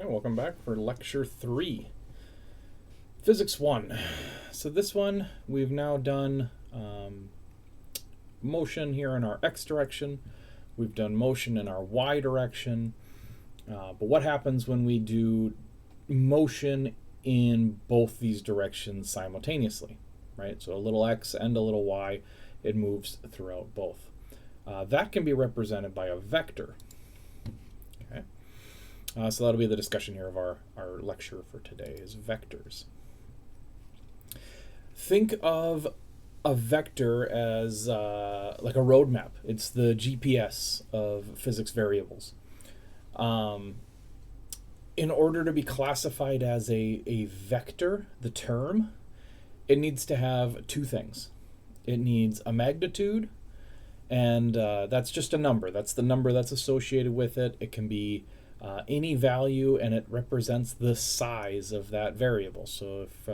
Okay, welcome back for Lecture 3, Physics 1. So this one, we've now done motion here in our x direction. We've done motion in our y direction. But what happens when we do motion in both these directions simultaneously, right? So a little x and a little y, it moves throughout both. That can be represented by a vector. Okay. So that'll be the discussion here of our lecture for today is vectors. Think of a vector as like a roadmap. It's the GPS of physics variables. In order to be classified as a vector, the term, it needs to have two things. It needs a magnitude, and that's just a number. That's the number that's associated with it. It can be any value, and it represents the size of that variable. So if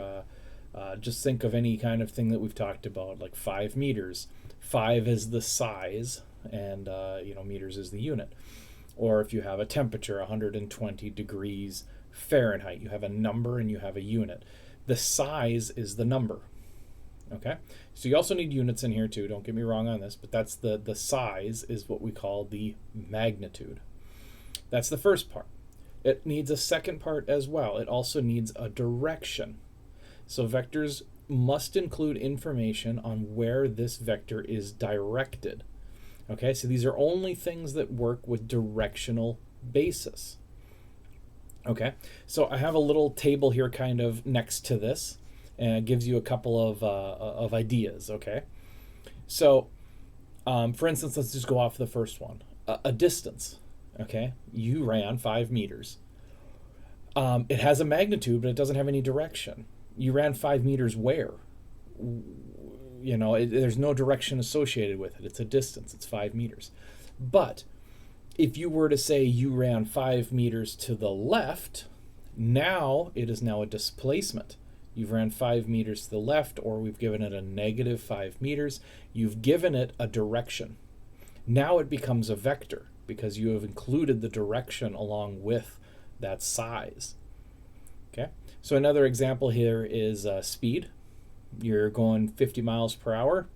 just think of any kind of thing that we've talked about, like 5 meters. 5 is the size, and meters is the unit. Or if you have a temperature, 120 degrees Fahrenheit, you have a number and you have a unit. The size is the number. Okay, so you also need units in here too. Don't get me wrong on this, but that's the size is what we call the magnitude. That's the first part. It needs a second part as well. It also needs a direction. So vectors must include information on where this vector is directed. Okay, so these are only things that work with directional basis. Okay, so I have a little table here kind of next to this, and it gives you a couple of ideas. Okay, so for instance, let's just go off the first one. A distance. Okay, you ran 5 meters. It has a magnitude, but it doesn't have any direction. You ran 5 meters where? There's no direction associated with it. It's a distance. It's 5 meters. But if you were to say you ran 5 meters to the left, now it is now a displacement. You've ran 5 meters to the left, or we've given it a negative 5 meters. You've given it a direction. Now it becomes a vector because you have included the direction along with that size. Okay, so another example here is speed. You're going 50 miles per hour.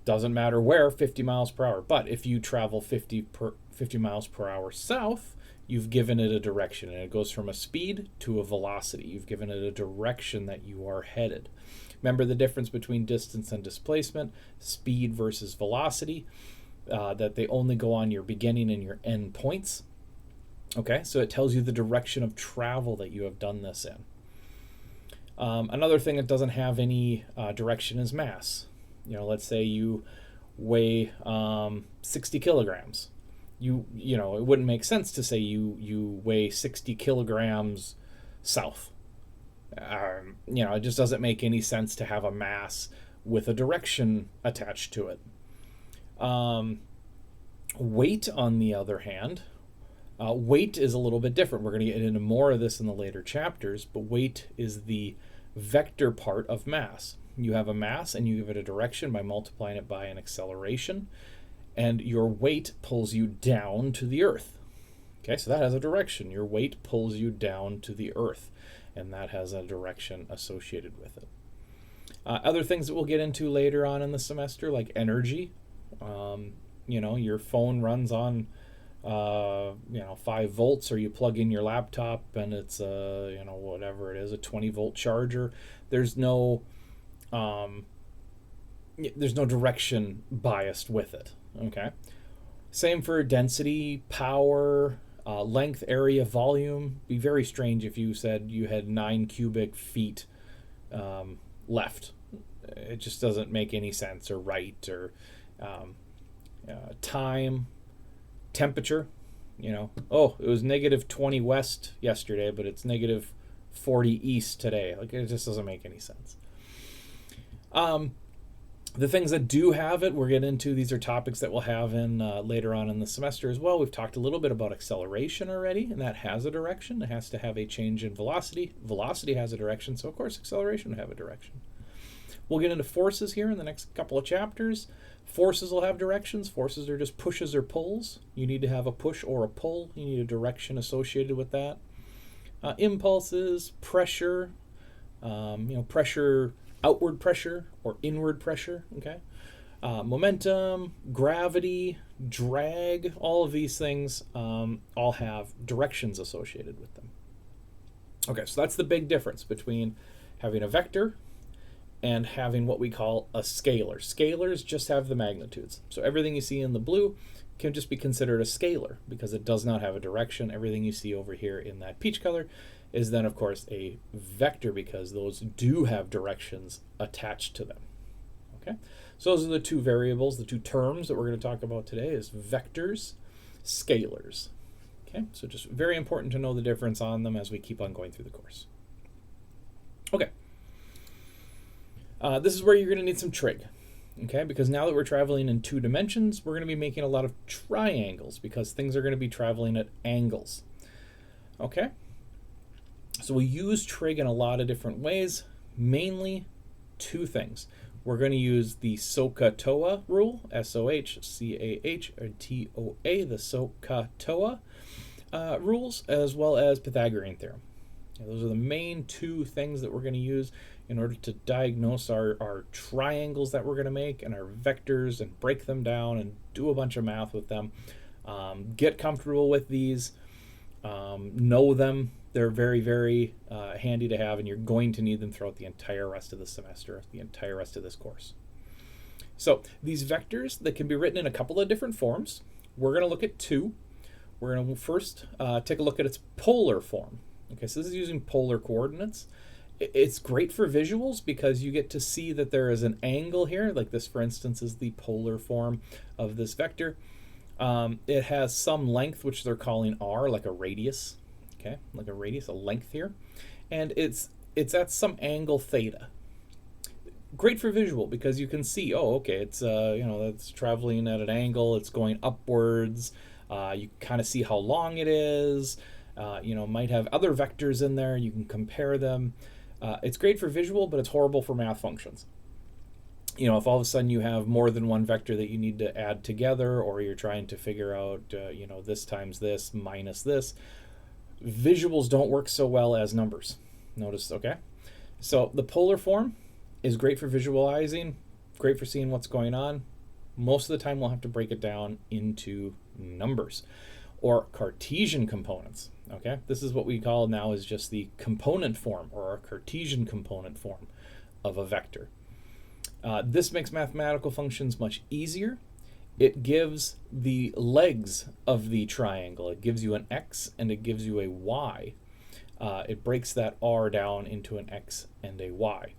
Doesn't matter where, 50 miles per hour. But if you travel 50 miles per hour south, you've given it a direction, and it goes from a speed to a velocity. You've given it a direction that you are headed. Remember the difference between distance and displacement, speed versus velocity, that they only go on your beginning and your end points. Okay, so it tells you the direction of travel that you have done this in. Another thing that doesn't have any direction is mass. Let's say you weigh 60 kilograms. It wouldn't make sense to say you weigh 60 kilograms south. It just doesn't make any sense to have a mass with a direction attached to it. Weight, on the other hand, weight is a little bit different. We're going to get into more of this in the later chapters, but weight is the vector part of mass. You have a mass and you give it a direction by multiplying it by an acceleration, and your weight pulls you down to the earth. Okay, so that has a direction. Your weight pulls you down to the earth, and that has a direction associated with it. Other things that we'll get into later on in the semester, like energy. Your phone runs on 5 volts, or you plug in your laptop and it's whatever it is, a 20-volt charger. There's no direction biased with it. Okay, same for density, power, length, area, volume. Be very strange if you said you had 9 cubic feet left. It just doesn't make any sense, or right, or time, temperature. It was negative 20 west yesterday, but it's negative 40 east today. It just doesn't make any sense. The things that do have it, we'll get into. These are topics that we'll have in later on in the semester as well. We've talked a little bit about acceleration already, and that has a direction. It has to have a change in velocity. Velocity has a direction, so of course acceleration would have a direction. We'll get into forces here in the next couple of chapters. Forces will have directions. Forces are just pushes or pulls. You need to have a push or a pull. You need a direction associated with that. Impulses, pressure, pressure, outward pressure or inward pressure, okay? Momentum, gravity, drag, all of these things all have directions associated with them. Okay, so that's the big difference between having a vector and having what we call a scalar. Scalars just have the magnitudes. So everything you see in the blue can just be considered a scalar because it does not have a direction. Everything you see over here in that peach color is then, of course, a vector because those do have directions attached to them. Okay, so those are the two variables, the two terms that we're going to talk about today is vectors, scalars. Okay, so just very important to know the difference on them as we keep on going through the course. Okay, this is where you're going to need some trig. Okay, because now that we're traveling in 2 dimensions, we're going to be making a lot of triangles because things are going to be traveling at angles. Okay, so we use trig in a lot of different ways, mainly 2 things. We're going to use the SOHCAHTOA rule, S-O-H-C-A-H or T-O-A, the SOHCAHTOA rules, as well as Pythagorean theorem. Now, those are the main 2 things that we're going to use in order to diagnose our triangles that we're going to make and our vectors and break them down and do a bunch of math with them. Get comfortable with these, know them. They're very, very handy to have, and you're going to need them throughout the entire rest of the semester, the entire rest of this course. So these vectors, that can be written in a couple of different forms. We're going to look at 2. We're going to first take a look at its polar form. Okay, so this is using polar coordinates. It's great for visuals because you get to see that there is an angle here, like this, for instance, is the polar form of this vector. It has some length, which they're calling r, like a radius. Okay, like a radius, a length here, and it's at some angle theta. Great for visual because you can see, oh, okay, it's it's traveling at an angle, it's going upwards. You kind of see how long it is. Might have other vectors in there. You can compare them. It's great for visual, but it's horrible for math functions. If all of a sudden you have more than one vector that you need to add together, or you're trying to figure out, this times this minus this. Visuals don't work so well as numbers. Notice, okay? So the polar form is great for visualizing, great for seeing what's going on. Most of the time we'll have to break it down into numbers or Cartesian components, okay? This is what we call now is just the component form or a Cartesian component form of a vector. This makes mathematical functions much easier. It gives the legs of the triangle. It gives you an x and it gives you a y. It breaks that r down into an x and a y.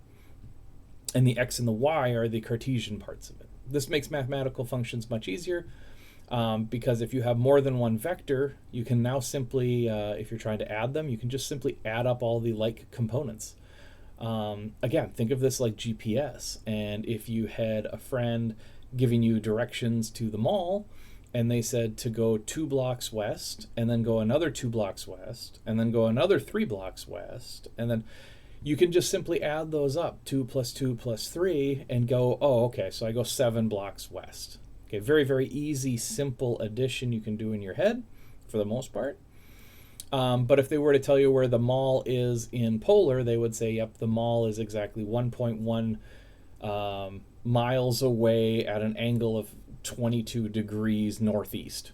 And the x and the y are the Cartesian parts of it. This makes mathematical functions much easier because if you have more than one vector, you can now simply, if you're trying to add them, you can just simply add up all the like components. Again, think of this like GPS. And if you had a friend giving you directions to the mall, and they said to go 2 blocks west, and then go another 2 blocks west, and then go another 3 blocks west, and then you can just simply add those up, 2 plus 2 plus 3, and go, oh, okay, so I go 7 blocks west. Okay, very, very easy, simple addition you can do in your head, for the most part. But if they were to tell you where the mall is in polar, they would say, yep, the mall is exactly 1.1 miles away at an angle of 22 degrees northeast.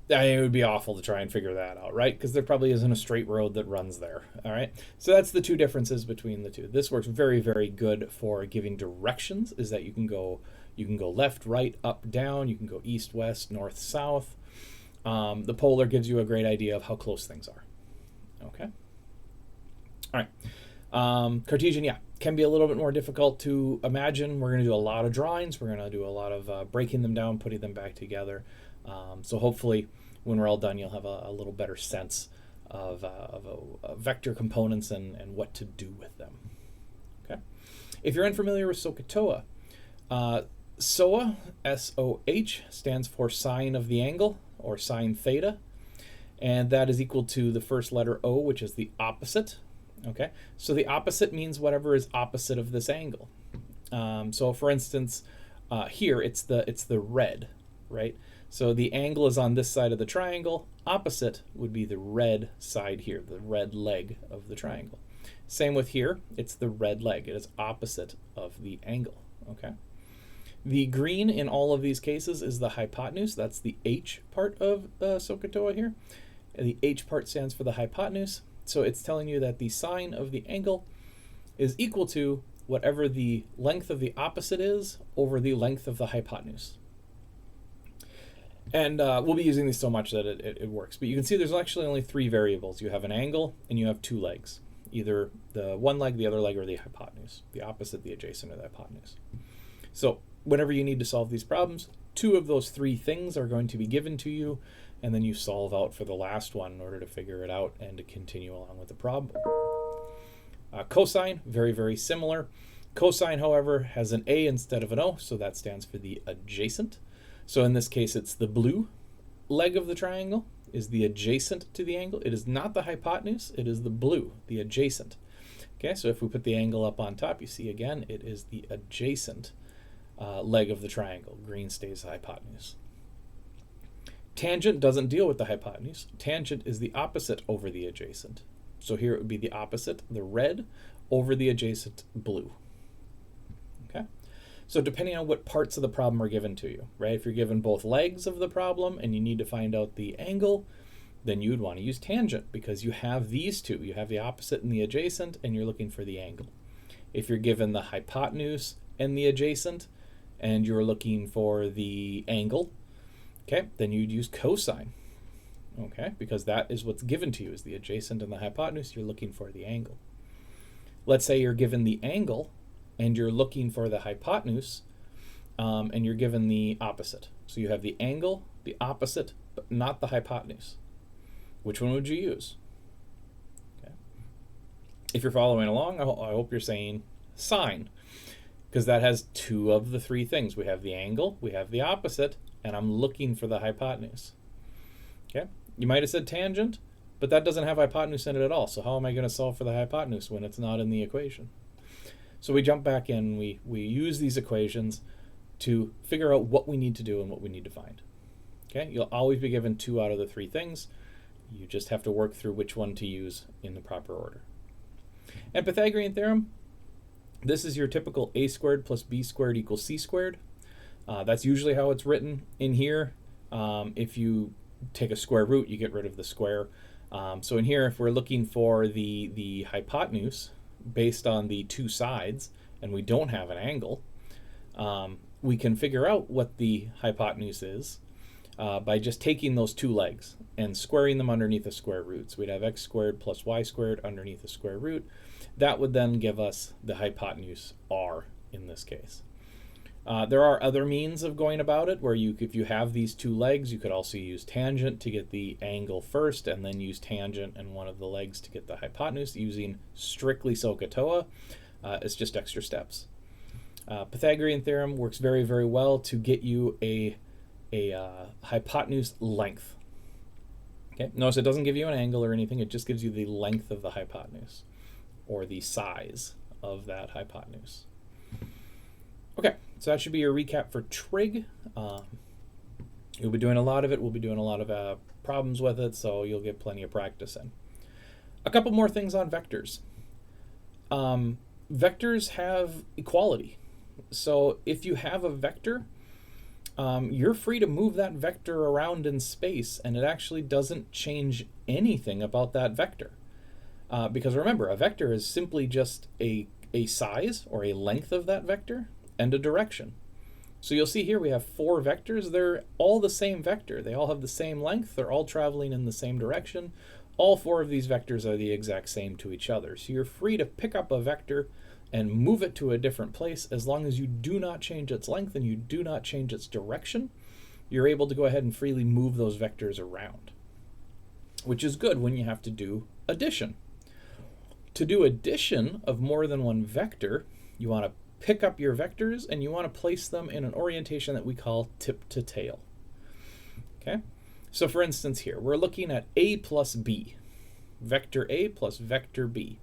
It would be awful to try and figure that out, right? Because there probably isn't a straight road that runs there, all right? So that's the 2 differences between the 2. This works very, very good for giving directions, is that you can go left, right, up, down. You can go east, west, north, south. The polar gives you a great idea of how close things are, okay? All right. Cartesian, yeah, can be a little bit more difficult to imagine. We're going to do a lot of drawings. We're going to do a lot of breaking them down, putting them back together. So hopefully when we're all done, you'll have a little better sense of vector components and what to do with them. Okay. If you're unfamiliar with SOHCAHTOA, SOH, S-O-H, stands for sine of the angle, or sine theta. And that is equal to the first letter O, which is the opposite. Okay, so the opposite means whatever is opposite of this angle. So for instance, here it's the red, right? So the angle is on this side of the triangle. Opposite would be the red side here, the red leg of the triangle. Same with here, it's the red leg. It is opposite of the angle, okay? The green in all of these cases is the hypotenuse. That's the H part of SOHCAHTOA here. And the H part stands for the hypotenuse. So it's telling you that the sine of the angle is equal to whatever the length of the opposite is over the length of the hypotenuse. And we'll be using these so much that it works. But you can see there's actually only three variables. You have an angle and you have two legs. Either the one leg, the other leg, or the hypotenuse. The opposite, the adjacent, or the hypotenuse. So whenever you need to solve these problems, two of those three things are going to be given to you, and then you solve out for the last one in order to figure it out and to continue along with the problem. Cosine, very, very similar. Cosine, however, has an A instead of an O, so that stands for the adjacent. So in this case, it's the blue leg of the triangle is the adjacent to the angle. It is not the hypotenuse, it is the blue, the adjacent. Okay, so if we put the angle up on top, you see again, it is the adjacent leg of the triangle. Green stays the hypotenuse. Tangent doesn't deal with the hypotenuse. Tangent is the opposite over the adjacent. So here it would be the opposite, the red, over the adjacent blue. Okay? So depending on what parts of the problem are given to you, right? If you're given both legs of the problem and you need to find out the angle, then you'd want to use tangent because you have these two. You have the opposite and the adjacent, and you're looking for the angle. If you're given the hypotenuse and the adjacent, and you're looking for the angle, okay, then you'd use cosine, okay, because that is what's given to you is the adjacent and the hypotenuse. You're looking for the angle. Let's say you're given the angle and you're looking for the hypotenuse, and you're given the opposite. So you have the angle, the opposite, but not the hypotenuse. Which one would you use? Okay. If you're following along, I hope you're saying sine, because that has two of the three things. We have the angle, we have the opposite, and I'm looking for the hypotenuse. Okay. You might have said tangent, but that doesn't have hypotenuse in it at all. So how am I going to solve for the hypotenuse when it's not in the equation? So we jump back in, we use these equations to figure out what we need to do and what we need to find. Okay, you'll always be given two out of the three things. You just have to work through which one to use in the proper order. And Pythagorean theorem, this is your typical a squared plus b squared equals c squared. That's usually how it's written in here. If you take a square root, you get rid of the square. So in here, if we're looking for the hypotenuse based on the two sides, and we don't have an angle, we can figure out what the hypotenuse is by just taking those two legs and squaring them underneath the square roots. We'd have x squared plus y squared underneath the square root. That would then give us the hypotenuse r in this case. There are other means of going about it where if you have these two legs, you could also use tangent to get the angle first and then use tangent and one of the legs to get the hypotenuse using strictly SOHCAHTOA. It's just extra steps. Pythagorean theorem works very, very well to get you a hypotenuse length. Okay, notice it doesn't give you an angle or anything, it just gives you the length of the hypotenuse or the size of that hypotenuse. Okay, so that should be your recap for trig. You'll be doing a lot of it. We'll be doing a lot of problems with it, so you'll get plenty of practice in. A couple more things on vectors. Vectors have equality. So if you have a vector, you're free to move that vector around in space, and it actually doesn't change anything about that vector. Because remember, a vector is simply just a size or a length of that vector and a direction. So you'll see here we have four vectors. They're all the same vector. They all have the same length. They're all traveling in the same direction. All four of these vectors are the exact same to each other. So you're free to pick up a vector and move it to a different place as long as you do not change its length and you do not change its direction. You're able to go ahead and freely move those vectors around, which is good when you have to do addition. To do addition of more than one vector, you want to pick up your vectors and you want to place them in an orientation that we call tip to tail. Okay, so for instance here, we're looking at a plus b, vector a plus vector b.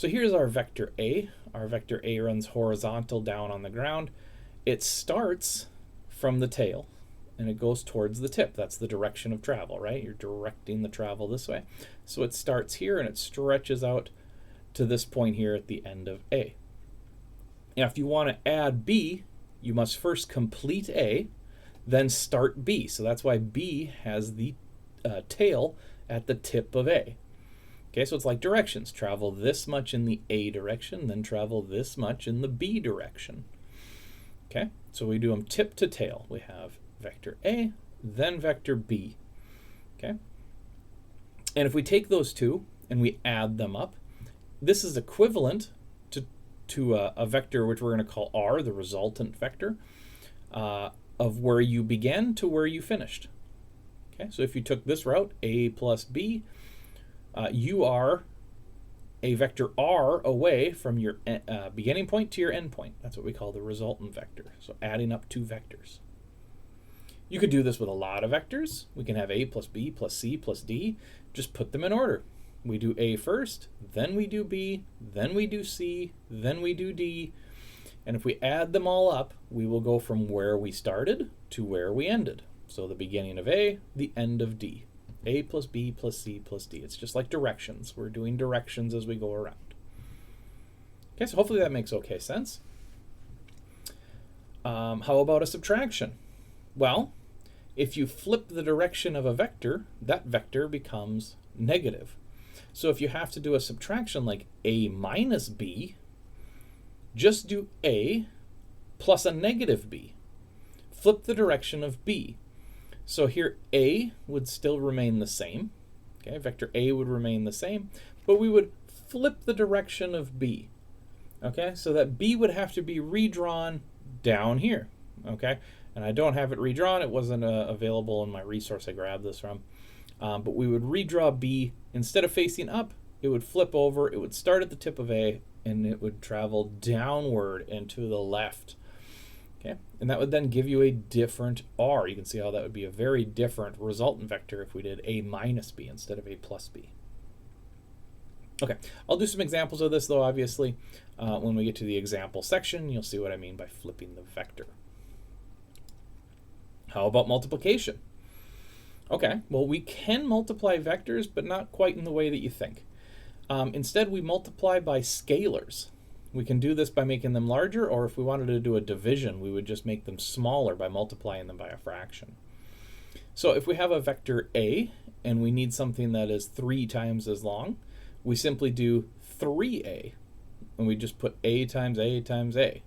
So here's our vector A. Our vector A runs horizontal down on the ground. It starts from the tail and it goes towards the tip. That's the direction of travel, right? You're directing the travel this way. So it starts here and it stretches out to this point here at the end of A. Now, if you want to add B, you must first complete A, then start B. So that's why B has the tail at the tip of A. Okay, so it's like directions. Travel this much in the A direction, then travel this much in the B direction. Okay, so we do them tip to tail. We have vector A, then vector B. Okay, and if we take those two and we add them up, this is equivalent to a vector which we're going to call R, the resultant vector, of where you began to where you finished. Okay, so if you took this route, A plus B, you are a vector R away from your beginning point to your end point. That's what we call the resultant vector. So adding up two vectors. You could do this with a lot of vectors. We can have A plus B plus C plus D. Just put them in order. We do A first, then we do B, then we do C, then we do D. And if we add them all up, we will go from where we started to where we ended. So the beginning of A, the end of D. A plus B plus C plus D. It's just like directions. We're doing directions as we go around. Okay, so hopefully that makes okay sense. How about a subtraction? Well, if you flip the direction of a vector, that vector becomes negative. So if you have to do a subtraction like A minus B, just do A plus a negative B. Flip the direction of B. So here A would still remain the same. Okay, vector A would remain the same, but we would flip the direction of B. Okay, so that B would have to be redrawn down here. Okay, and I don't have it redrawn. It wasn't available in my resource I grabbed this from. But we would redraw B. Instead of facing up, it would flip over. It would start at the tip of A, and it would travel downward and to the left. Okay, and that would then give you a different R. You can see how that would be a very different resultant vector if we did A minus B instead of A plus B. Okay, I'll do some examples of this, though, obviously. When we get to the example section, you'll see what I mean by flipping the vector. How about multiplication? Okay, well, we can multiply vectors, but not quite in the way that you think. Instead, we multiply by scalars. We can do this by making them larger, or if we wanted to do a division, we would just make them smaller by multiplying them by a fraction. So if we have a vector A, and we need something that is 3 times as long, we simply do 3A, and we just put A times A times A.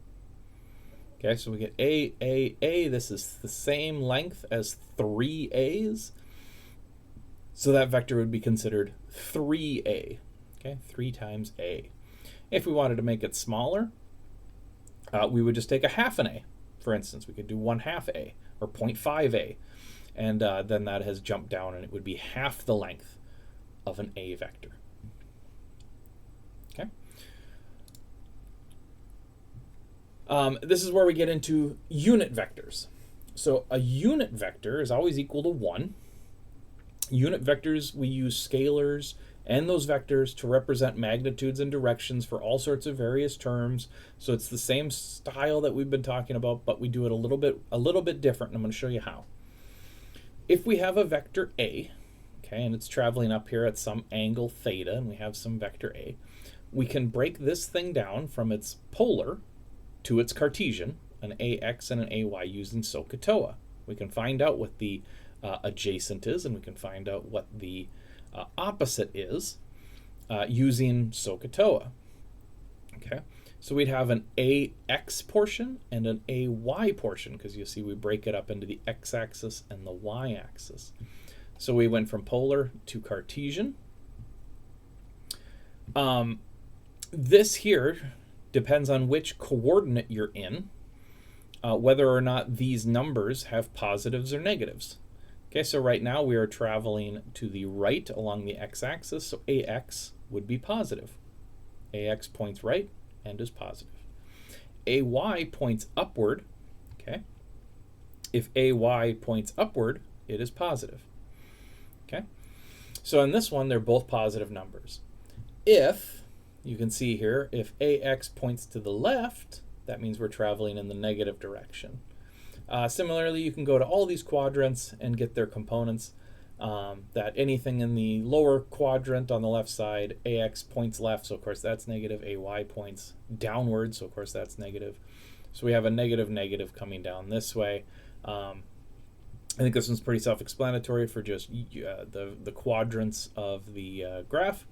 Okay, so we get A. This is the same length as 3 A's. So that vector would be considered 3A. Okay, 3 times A. If we wanted to make it smaller, we would just take a half an A. For instance, we could do 1/2 A or 0.5A. And then that has jumped down and it would be half the length of an A vector. Okay. This is where we get into unit vectors. So a unit vector is always equal to 1. Unit vectors, we use scalars and those vectors to represent magnitudes and directions for all sorts of various terms. So it's the same style that we've been talking about, but we do it a little bit different, and I'm going to show you how. If we have a vector A, okay, and it's traveling up here at some angle theta, and we have some vector A, we can break this thing down from its polar to its Cartesian, an AX and an AY, using SOHCAHTOA. We can find out what the adjacent is, and we can find out what the opposite is using SOHCAHTOA. Okay, so we'd have an AX portion and an AY portion, because you see we break it up into the x-axis and the y-axis. So we went from polar to Cartesian. This here depends on which coordinate you're in, whether or not these numbers have positives or negatives. Okay, so right now we are traveling to the right along the x-axis, so AX would be positive. AX points right and is positive. AY points upward, okay? If AY points upward, it is positive, okay? So in this one, they're both positive numbers. If you can see here, if AX points to the left, that means we're traveling in the negative direction. Similarly, you can go to all these quadrants and get their components. That anything in the lower quadrant on the left side, AX points left, so of course that's negative. AY points downward, so of course that's negative. So we have a negative negative coming down this way. I think this one's pretty self-explanatory for just the quadrants of the graph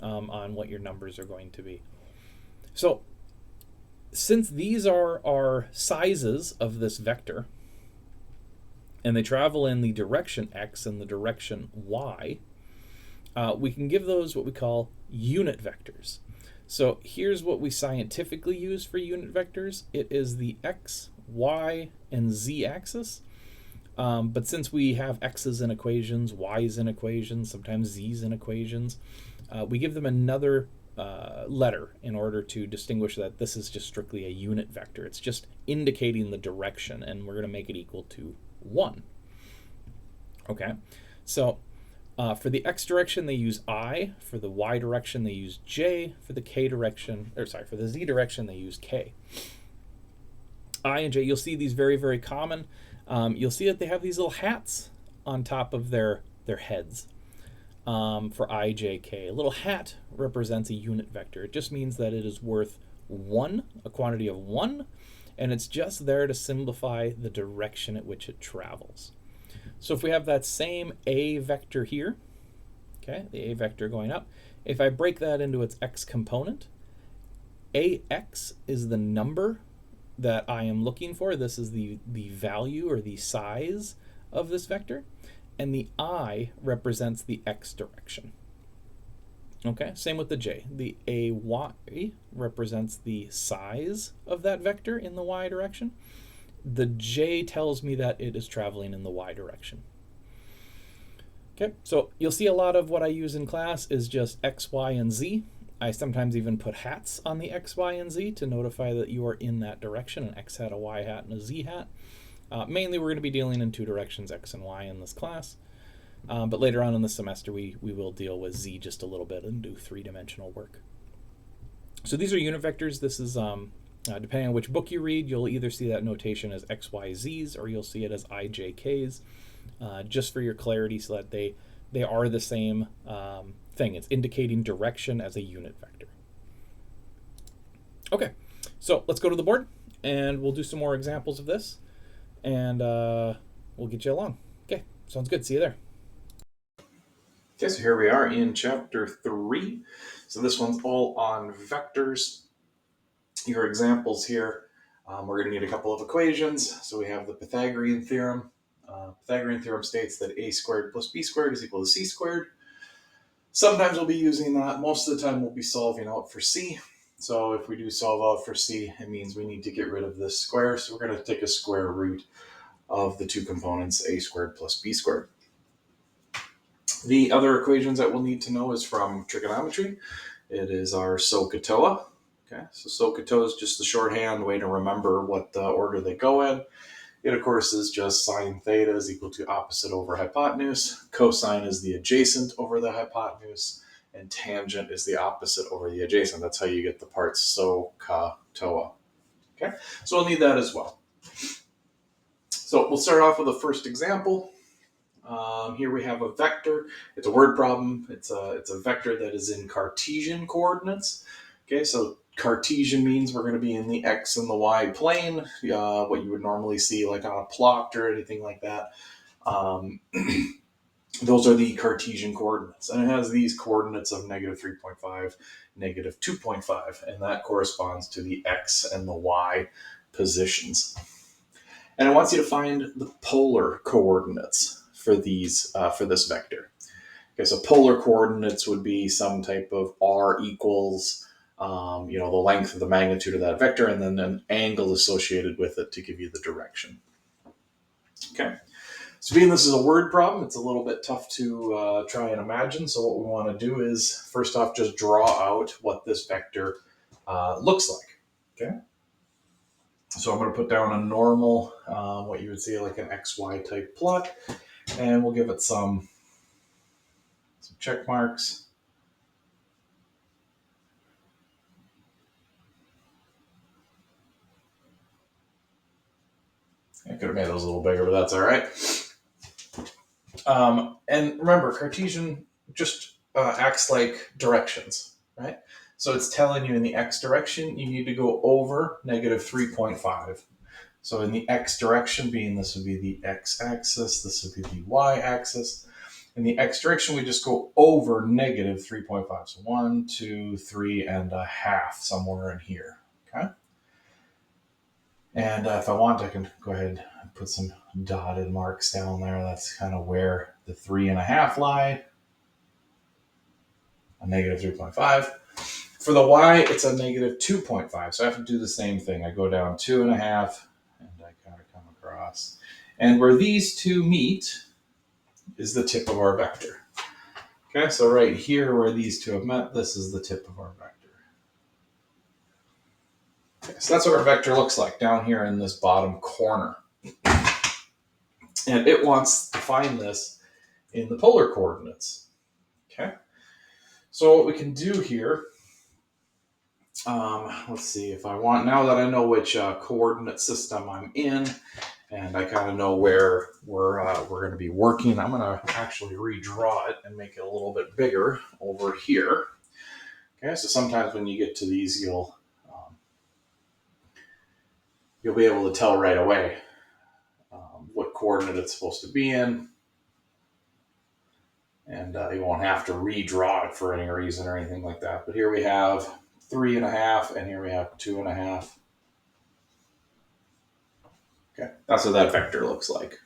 on what your numbers are going to be. So since these are our sizes of this vector, and they travel in the direction x and the direction y, we can give those what we call unit vectors. So here's what we scientifically use for unit vectors. It is the x, y, and z axis. But since we have x's in equations, y's in equations, sometimes z's in equations, we give them another letter in order to distinguish that this is just strictly a unit vector. It's just indicating the direction, and we're going to make it equal to 1. Okay, so for the x direction they use I, for the y direction they use j, for the k direction, or sorry, for the z direction they use k. I and j, you'll see these very, very common. You'll see that they have these little hats on top of their heads. For I, j, k. A little hat represents a unit vector. It just means that it is worth 1, a quantity of 1, and it's just there to simplify the direction at which it travels. So if we have that same a vector here, okay, the a vector going up, if I break that into its x component, ax is the number that I am looking for. This is the value or the size of this vector, and the I represents the x direction. Okay, same with the j. The ay represents the size of that vector in the y direction. The j tells me that it is traveling in the y direction. Okay, so you'll see a lot of what I use in class is just x, y, and z. I sometimes even put hats on the x, y, and z to notify that you are in that direction, an x hat, a y hat, and a z hat. Mainly we're going to be dealing in 2 directions, x and y, in this class. But later on in the semester we will deal with z just a little bit and do 3-dimensional work. So these are unit vectors. This is, depending on which book you read, you'll either see that notation as x, y, z's, or you'll see it as I, j, k's, just for your clarity so that they are the same thing. It's indicating direction as a unit vector. Okay, so let's go to the board and we'll do some more examples of this, and we'll get you along. Okay, sounds good. See you there. Okay, so here we are in chapter 3. So this one's all on vectors. Your examples here, we're going to need a couple of equations. So we have the Pythagorean theorem. Pythagorean theorem states that a squared plus b squared is equal to c squared. Sometimes we'll be using that. Most of the time we'll be solving out for c. So if we do solve out for c, it means we need to get rid of this square. So we're going to take a square root of the 2 components, a squared plus b squared. The other equations that we'll need to know is from trigonometry. It is our SOHCAHTOA. Okay, so SOHCAHTOA is just the shorthand way to remember what order they go in. It, of course, is just sine theta is equal to opposite over hypotenuse. Cosine is the adjacent over the hypotenuse. And tangent is the opposite over the adjacent. That's how you get the parts SOHCAHTOA. Okay, so we'll need that as well. So we'll start off with the first example. Here we have a vector. It's a word problem. It's a vector that is in Cartesian coordinates. Okay, so Cartesian means we're going to be in the x and the y plane, what you would normally see like on a plot or anything like that. Those are the Cartesian coordinates. And it has these coordinates of negative 3.5, negative 2.5, and that corresponds to the x and the y positions. And it wants you to find the polar coordinates for these for this vector. Okay, so polar coordinates would be some type of r equals the length of the magnitude of that vector, and then an angle associated with it to give you the direction. Okay, so being this is a word problem, it's a little bit tough to try and imagine. So what we want to do is first off just draw out what this vector looks like. Okay. So I'm going to put down a normal, what you would see like an XY type plot, and we'll give it some check marks. I could have made those a little bigger, but that's all right. And remember, Cartesian just acts like directions, right? So it's telling you in the x direction, you need to go over negative 3.5. So in the x direction, being this would be the x-axis, this would be the y-axis. In the x direction, we just go over negative 3.5. So 1, 2, 3 and a half, somewhere in here, okay? And if I want, I can go ahead and put some dotted marks down there. That's kind of where the 3.5 lie, a negative 3.5. For the y, it's a negative 2.5. So I have to do the same thing. I go down 2.5, and I kind of come across. And where these two meet is the tip of our vector. Okay, so right here where these two have met, this is the tip of our vector. Okay, so that's what our vector looks like down here in this bottom corner. And it wants to find this in the polar coordinates. Okay, so what we can do here, let's see, if I want, now that I know which coordinate system I'm in, and I kind of know where we're going to be working, I'm going to actually redraw it and make it a little bit bigger over here. Okay, so sometimes when you get to these, you'll be able to tell right away what coordinate it's supposed to be in, and you won't have to redraw it for any reason or anything like that. But here we have 3.5, and here we have 2.5. Okay, that's what that vector looks like.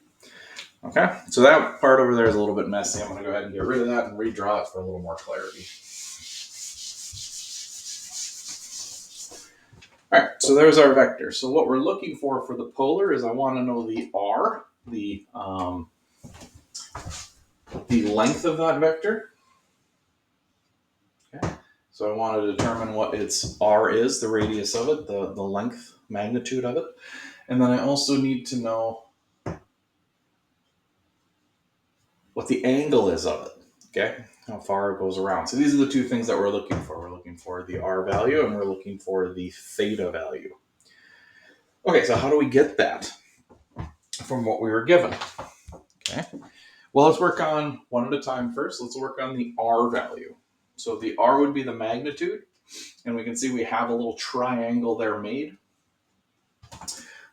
Okay, so that part over there is a little bit messy. I'm going to go ahead and get rid of that and redraw it for a little more clarity. All right, so there's our vector. So what we're looking for the polar is I want to know the r, the length of that vector. Okay, so I want to determine what its r is, the radius of it, the length, magnitude of it. And then I also need to know what the angle is of it, okay? How far it goes around. So these are the two things that we're looking for. We're looking for the r value, and we're looking for the theta value. Okay, so how do we get that from what we were given? Okay, well, let's work on one at a time first. Let's work on the r value. So the r would be the magnitude, and we can see we have a little triangle there made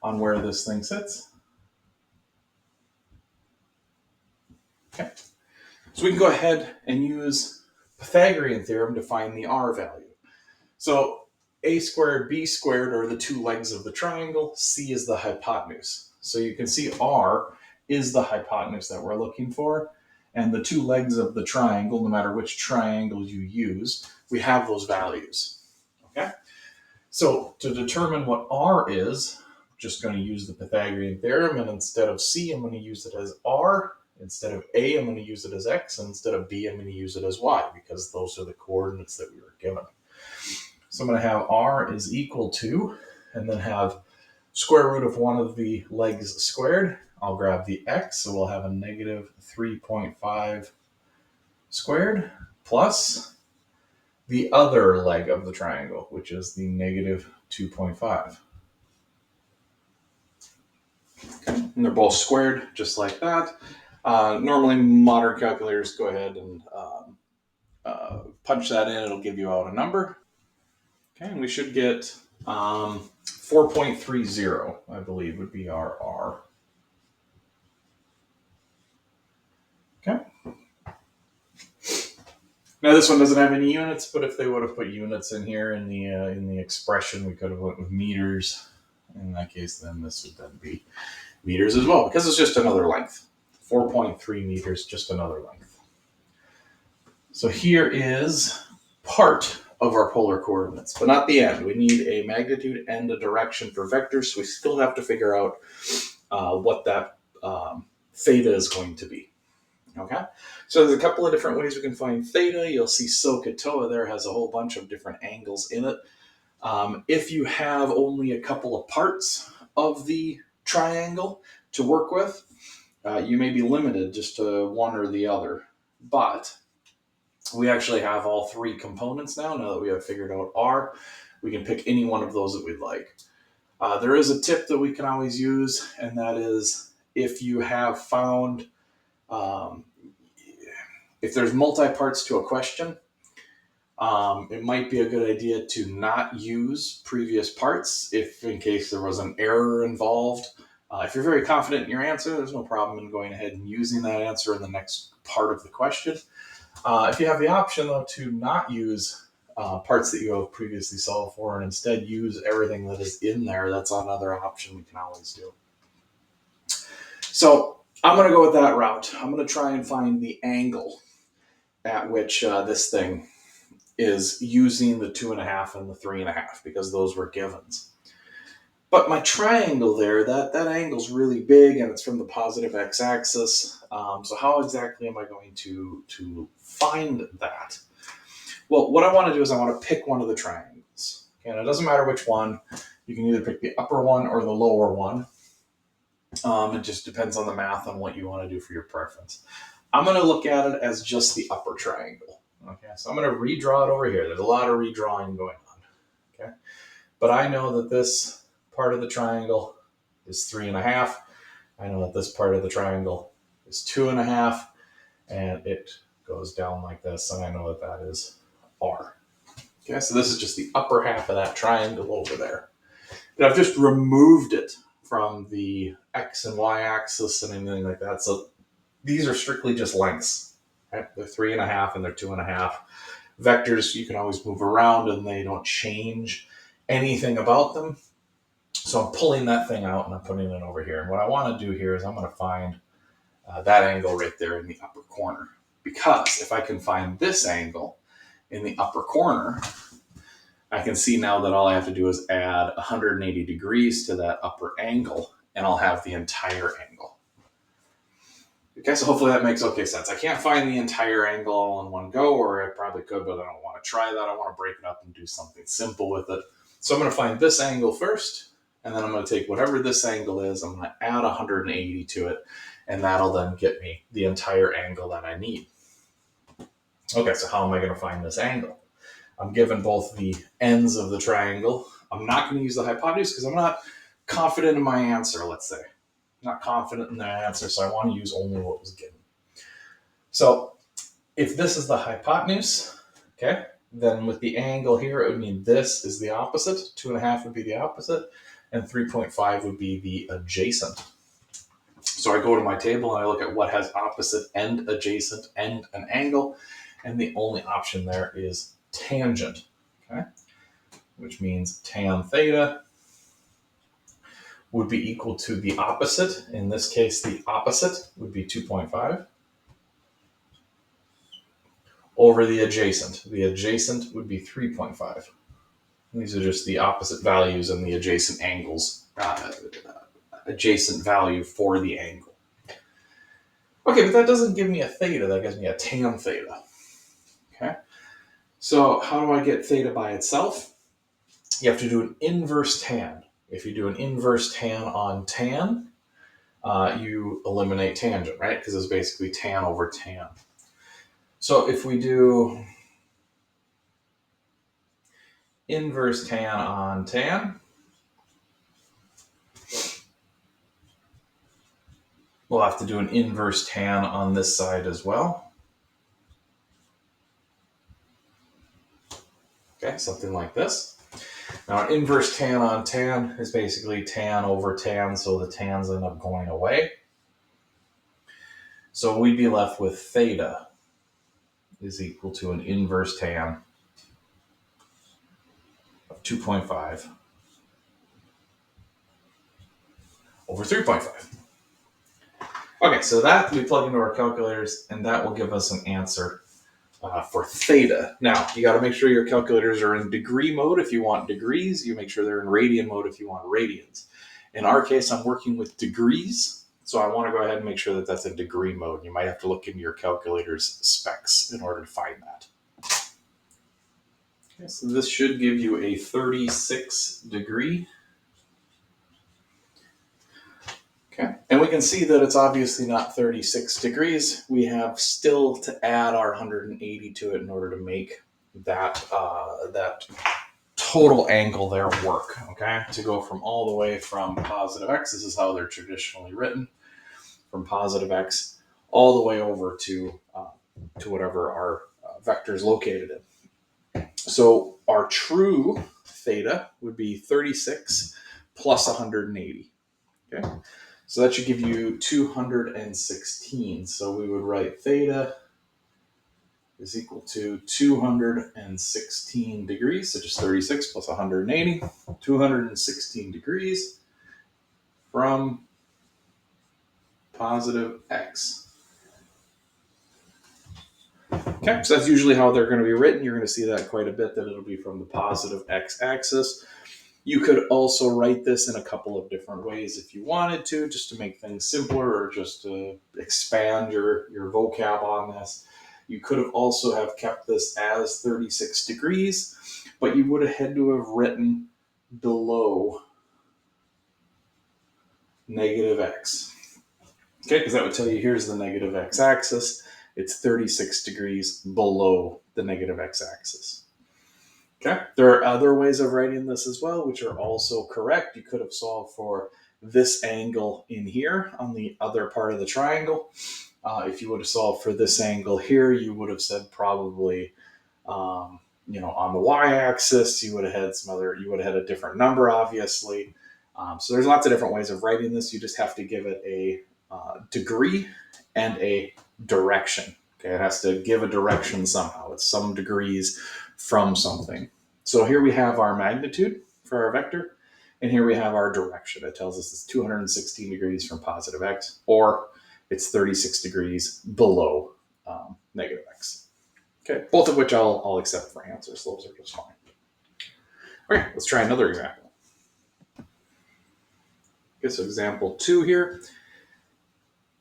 on where this thing sits. Okay, so we can go ahead and use Pythagorean theorem to find the r value. So a squared, b squared are the two legs of the triangle. C is the hypotenuse. So you can see r is the hypotenuse that we're looking for. And the two legs of the triangle, no matter which triangle you use, we have those values. Okay? So to determine what r is, I'm just going to use the Pythagorean theorem. And instead of c, I'm going to use it as r. Instead of a, I'm going to use it as x. And instead of b, I'm going to use it as y, because those are the coordinates that we were given. So I'm going to have r is equal to, and then have square root of one of the legs squared. I'll grab the x, so we'll have a negative 3.5 squared plus the other leg of the triangle, which is the negative 2.5. Okay, and they're both squared just like that. Normally, modern calculators go ahead and punch that in. It'll give you out a number. Okay, and we should get 4.30, I believe, would be our r. Okay. Now this one doesn't have any units, but if they would have put units in here in the expression, we could have went with meters. In that case, then this would then be meters as well, because it's just another length. 4.3 meters, just another length. So here is part of our polar coordinates, but not the end. We need a magnitude and a direction for vectors, so we still have to figure out what that theta is going to be. Okay, so there's a couple of different ways we can find theta. You'll see SOHCAHTOA there has a whole bunch of different angles in it. If you have only a couple of parts of the triangle to work with, you may be limited just to one or the other. But we actually have all three components now that we have figured out r. We can pick any one of those that we'd like. There is a tip that we can always use, and that is if you have found, um, if there's multi-parts to a question, it might be a good idea to not use previous parts if in case there was an error involved. If you're very confident in your answer, there's no problem in going ahead and using that answer in the next part of the question. If you have the option, though, to not use parts that you have previously solved for and instead use everything that is in there, that's another option we can always do. So I'm going to go with that route. I'm going to try and find the angle at which this thing is using the 2.5 and the 3.5 because those were givens. But my triangle there, that angle's really big and it's from the positive x-axis. So how exactly am I going to find that? Well, what I want to do is I want to pick one of the triangles. Okay, and it doesn't matter which one. You can either pick the upper one or the lower one. It just depends on the math on what you want to do for your preference. I'm going to look at it as just the upper triangle. Okay, so I'm going to redraw it over here. There's a lot of redrawing going on. Okay, but I know that this part of the triangle is 3.5. I know that this part of the triangle is 2.5, and it goes down like this, and I know that that is R. Okay, so this is just the upper half of that triangle over there. But I've just removed it from the X and Y axis and anything like that. So these are strictly just lengths. Right? They're 3.5 and they're 2.5. Vectors you can always move around and they don't change anything about them. So I'm pulling that thing out and I'm putting it over here. And what I want to do here is I'm going to find that angle right there in the upper corner. Because if I can find this angle in the upper corner, I can see now that all I have to do is add 180 degrees to that upper angle, and I'll have the entire angle. Okay, so hopefully that makes okay sense. I can't find the entire angle all in one go, or I probably could, but I don't want to try that. I want to break it up and do something simple with it. So I'm going to find this angle first, and then I'm going to take whatever this angle is, I'm going to add 180 to it, and that'll then get me the entire angle that I need. Okay, so how am I going to find this angle? I'm given both the ends of the triangle. I'm not going to use the hypotenuse because I'm not confident in my answer, let's say. I'm not confident in the answer, so I want to use only what was given. So if this is the hypotenuse, okay, then with the angle here, it would mean this is the opposite. 2.5 would be the opposite, and 3.5 would be the adjacent. So I go to my table and I look at what has opposite and adjacent and an angle, and the only option there is tangent, okay, which means tan theta would be equal to the opposite. In this case, the opposite would be 2.5 over the adjacent. The adjacent would be 3.5. These are just the opposite values and the adjacent angles, adjacent value for the angle. Okay, but that doesn't give me a theta, that gives me a tan theta. Okay, so how do I get theta by itself? You have to do an inverse tan. If you do an inverse tan on tan, you eliminate tangent, right? Because it's basically tan over tan. So if we do inverse tan on tan, we'll have to do an inverse tan on this side as well. Okay, something like this. Now, an inverse tan on tan is basically tan over tan, so the tans end up going away. So we'd be left with theta is equal to an inverse tan of 2.5 over 3.5. Okay, so that we plug into our calculators, and that will give us an answer for theta. Now, you got to make sure your calculators are in degree mode if you want degrees. You make sure they're in radian mode if you want radians. In our case, I'm working with degrees, so I want to go ahead and make sure that that's in degree mode. You might have to look into your calculator's specs in order to find that. Okay, so this should give you a 36 degree. Okay, and we can see that it's obviously not 36 degrees. We have still to add our 180 to it in order to make that, that total angle there work, okay? To go from all the way from positive x, this is how they're traditionally written, from positive x all the way over to whatever our vector is located in. So our true theta would be 36 plus 180, okay? So that should give you 216. So we would write theta is equal to 216 degrees, so just 36 plus 180, 216 degrees from positive x. Okay, so that's usually how they're going to be written. You're going to see that quite a bit, that it'll be from the positive x-axis. You could also write this in a couple of different ways if you wanted to, just to make things simpler or just to expand your vocab on this. You could have also have kept this as 36 degrees, but you would have had to have written below negative x. Okay, because that would tell you here's the negative x-axis. It's 36 degrees below the negative x-axis. Okay, there are other ways of writing this as well, which are also correct. You could have solved for this angle in here on the other part of the triangle. If you would have solved for this angle here, you would have said probably, on the y-axis, you would have had a different number, obviously. So there's lots of different ways of writing this. You just have to give it a degree and a direction. Okay, it has to give a direction somehow. It's some degrees from something. So here we have our magnitude for our vector, and here we have our direction. It tells us it's 216 degrees from positive x, or it's 36 degrees below negative x. Okay, both of which I'll accept for answers. Those are just fine. Okay, let's try another example. Okay, so example 2 here.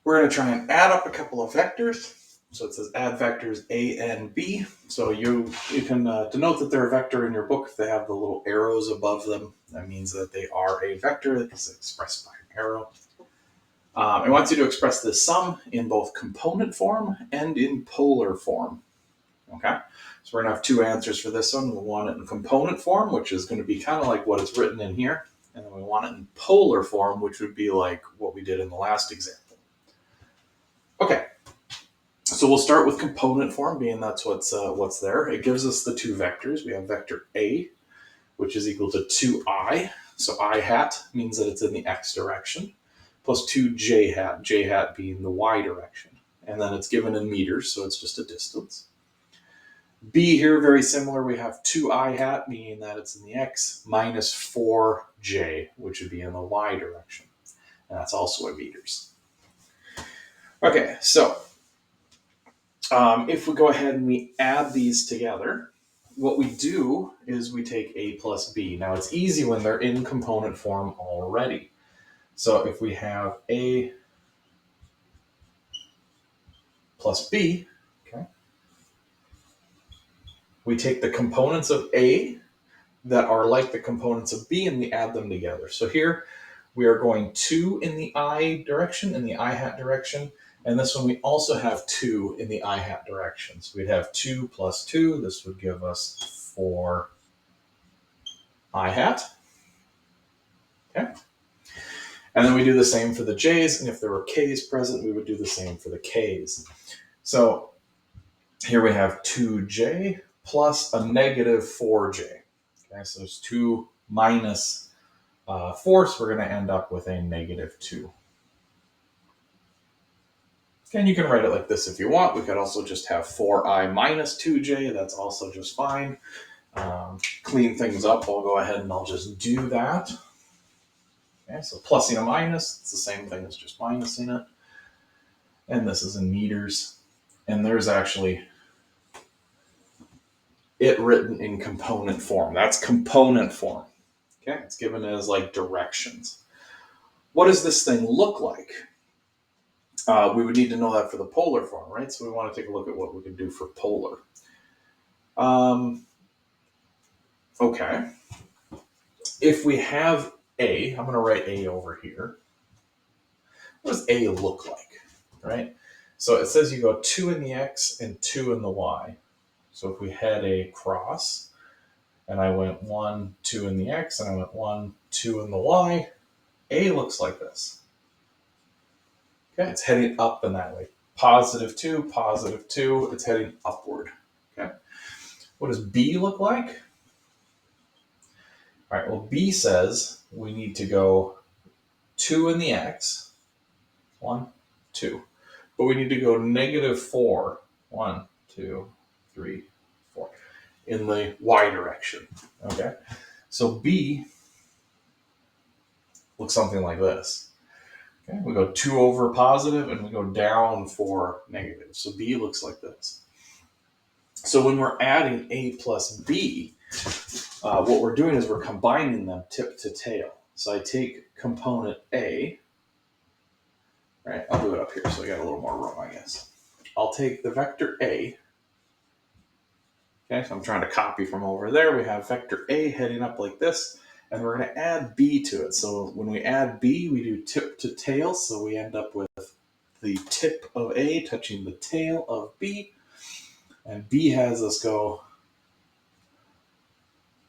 We're going to try and add up a couple of vectors. So it says add vectors a and b. So you can denote that they're a vector in your book if they have the little arrows above them. That means that they are a vector that is expressed by an arrow. It wants you to express the sum in both component form and in polar form. Okay, so we're going to have two answers for this one. We want it in component form, which is going to be kind of like what is written in here. And then we want it in polar form, which would be like what we did in the last example. Okay, so we'll start with component form, being that's what's there. It gives us the two vectors. We have vector A, which is equal to 2i. So I hat means that it's in the x direction, plus 2j hat being the y direction. And then it's given in meters, so it's just a distance. B here, very similar. We have 2i hat, meaning that it's in the x, minus 4j, which would be in the y direction. And that's also in meters. Okay, so if we go ahead and we add these together, what we do is we take a plus b. Now it's easy when they're in component form already. So if we have a plus b, okay, we take the components of a that are like the components of b and we add them together. So here we are going 2 in the I direction, in the I hat direction. And this one, we also have 2 in the I hat direction. So we'd have 2 plus 2. This would give us 4 I hat. Okay. And then we do the same for the j's. And if there were k's present, we would do the same for the k's. So here we have 2j plus a negative 4j. Okay, so it's 2 minus 4, so we're going to end up with a negative 2. And you can write it like this if you want. We could also just have 4i minus 2j. That's also just fine. Clean things up. I'll go ahead and I'll just do that. Okay, so plus and a minus. It's the same thing as just minusing it. And this is in meters. And there's actually it written in component form. That's component form. Okay, it's given as like directions. What does this thing look like? We would need to know that for the polar form, right? So we want to take a look at what we can do for polar. Okay. If we have A, I'm going to write A over here. What does A look like, right? So it says you go 2 in the X and 2 in the Y. So if we had a cross, and I went 1, 2 in the x, and I went 1, 2 in the y, A looks like this. Okay, it's heading up in that way. Positive 2, it's heading upward. Okay. What does B look like? All right, well, B says we need to go 2 in the x, 1, 2. But we need to go -4, 1, 2, 3, 4, in the y direction. Okay, so B looks something like this. Okay, we go 2 over positive and we go down 4 negative. So B looks like this. So when we're adding A plus B, what we're doing is we're combining them tip to tail. So I take component A, right? I'll do it up here so I got a little more room, I guess. I'll take the vector A. Okay, so I'm trying to copy from over there. We have vector A heading up like this, and we're going to add B to it. So when we add B, we do tip to tail. So we end up with the tip of A touching the tail of B. And B has us go,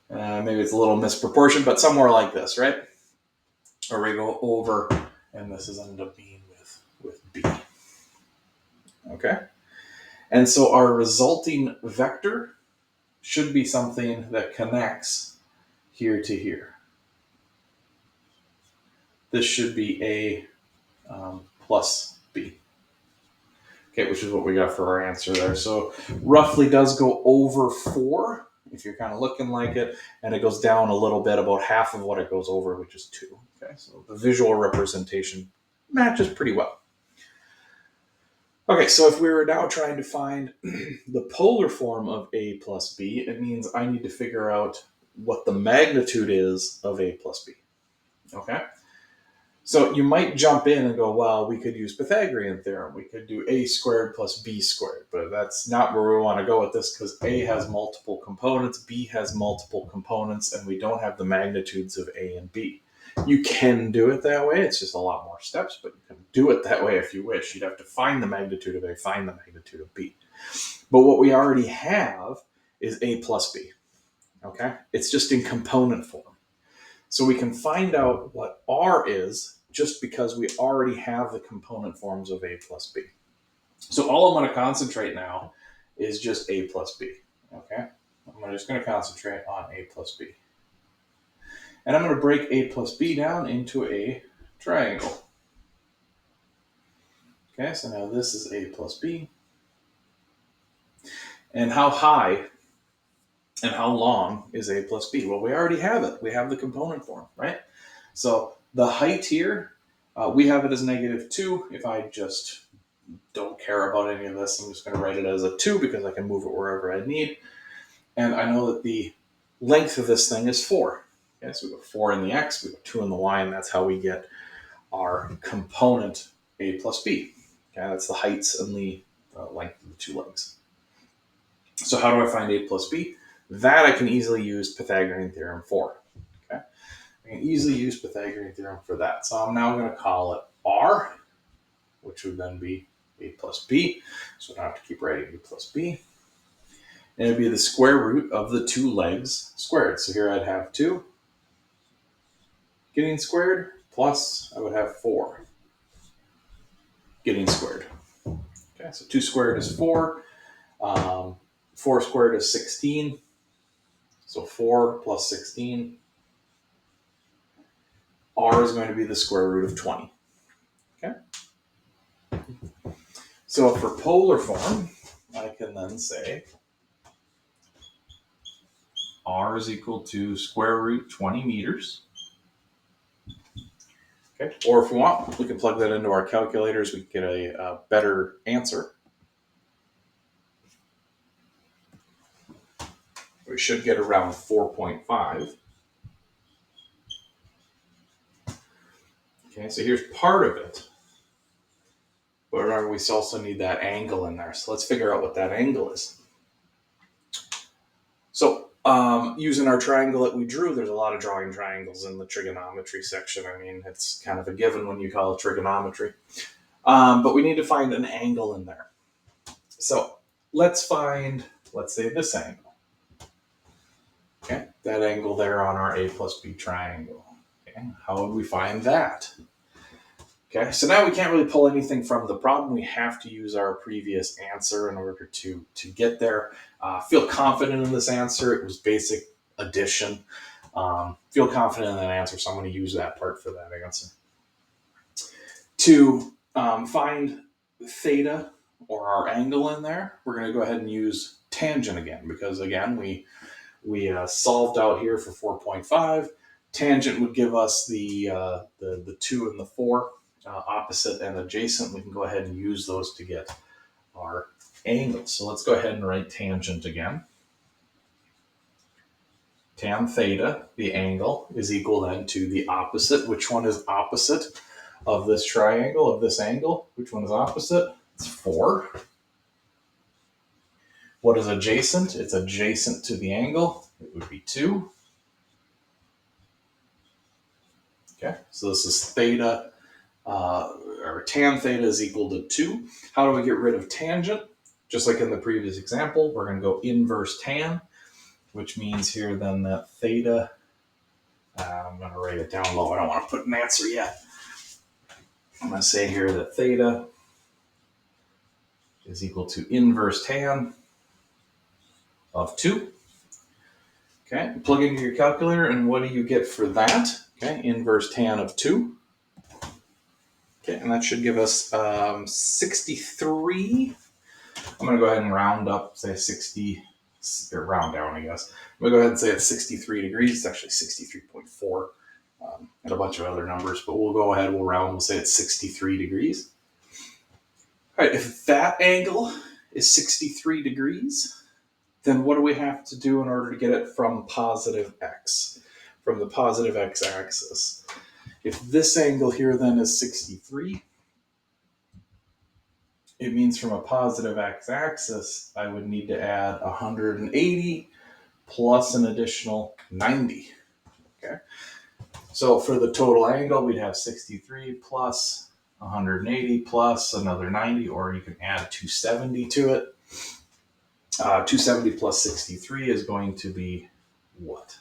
maybe it's a little misproportioned, but somewhere like this, right? Or we go over, and this is ended up being with B. Okay? And so our resulting vector should be something that connects here to here. This should be A plus B. Okay, which is what we got for our answer there. So roughly does go over 4, if you're kind of looking like it, and it goes down a little bit, about half of what it goes over, which is 2. Okay, so the visual representation matches pretty well. Okay, so if we were now trying to find the polar form of A plus B, it means I need to figure out what the magnitude is of A plus B. Okay? So you might jump in and go, well, we could use Pythagorean theorem. We could do A squared plus B squared. But that's not where we want to go with this, because A has multiple components, B has multiple components, and we don't have the magnitudes of A and B. You can do it that way. It's just a lot more steps, but you can do it that way if you wish. You'd have to find the magnitude of A, find the magnitude of B. But what we already have is A plus B. Okay? It's just in component form. So we can find out what R is just because we already have the component forms of A plus B. So all I'm going to concentrate now is just A plus B. Okay? I'm just going to concentrate on A plus B. And I'm going to break A plus B down into a triangle. Okay, so now this is A plus B. And how high and how long is A plus B? Well, we already have it. We have the component form, right? So the height here, we have it as -2. If I just don't care about any of this, I'm just going to write it as a 2 because I can move it wherever I need. And I know that the length of this thing is 4. Okay, so we got 4 in the x, we got 2 in the y, and that's how we get our component A plus B. Okay, that's the heights and the length of the two legs. So how do I find A plus B? That I can easily use Pythagorean theorem for. Okay, I can easily use Pythagorean theorem for that. So I'm now going to call it R, which would then be A plus B. So I don't have to keep writing A plus B. And it would be the square root of the two legs squared. So here I'd have 2 getting squared, plus I would have 4 getting squared. Okay, so 2 squared is 4. 4 squared is 16. So 4 plus 16. R is going to be the square root of 20. Okay. So for polar form, I can then say R is equal to square root 20 meters. Okay. Or if we want, we can plug that into our calculators. We can get a better answer. We should get around 4.5. Okay, so here's part of it. But remember, we also need that angle in there. So let's figure out what that angle is. So using our triangle that we drew, there's a lot of drawing triangles in the trigonometry section. I mean, it's kind of a given when you call it trigonometry. But we need to find an angle in there. So let's say this angle. Okay, that angle there on our A plus B triangle. Okay, how would we find that? Okay, so now we can't really pull anything from the problem. We have to use our previous answer in order to get there. Feel confident in this answer. It was basic addition. Feel confident in that answer, so I'm going to use that part for that answer. To find theta, or our angle in there, we're going to go ahead and use tangent again, because again, we solved out here for 4.5. Tangent would give us the 2 and the 4, opposite and adjacent. We can go ahead and use those to get our angles. So let's go ahead and write tangent again. Tan theta, the angle, is equal then to the opposite. Which one is opposite of this triangle, of this angle? Which one is opposite? It's 4. What is adjacent? It's adjacent to the angle. It would be 2. Okay, so this is theta, or tan theta is equal to 2. How do we get rid of tangent? Just like in the previous example, we're going to go inverse tan, which means here then that theta, I'm going to write it down low. I don't want to put an answer yet. I'm going to say here that theta is equal to inverse tan of 2. Okay, plug into your calculator, and what do you get for that? Okay, inverse tan of 2. Okay, and that should give us 63. I'm going to go ahead and round up, say 60, or round down, I guess. I'm going to go ahead and say it's 63 degrees. It's actually 63.4, and a bunch of other numbers, but we'll go ahead, we'll round, we'll say it's 63 degrees. All right, if that angle is 63 degrees, then what do we have to do in order to get it from positive x, from the positive x-axis? If this angle here then is 63, it means from a positive x-axis, I would need to add 180 plus an additional 90. Okay, so for the total angle, we'd have 63 plus 180 plus another 90, or you can add 270 to it. 270 plus 63 is going to be what?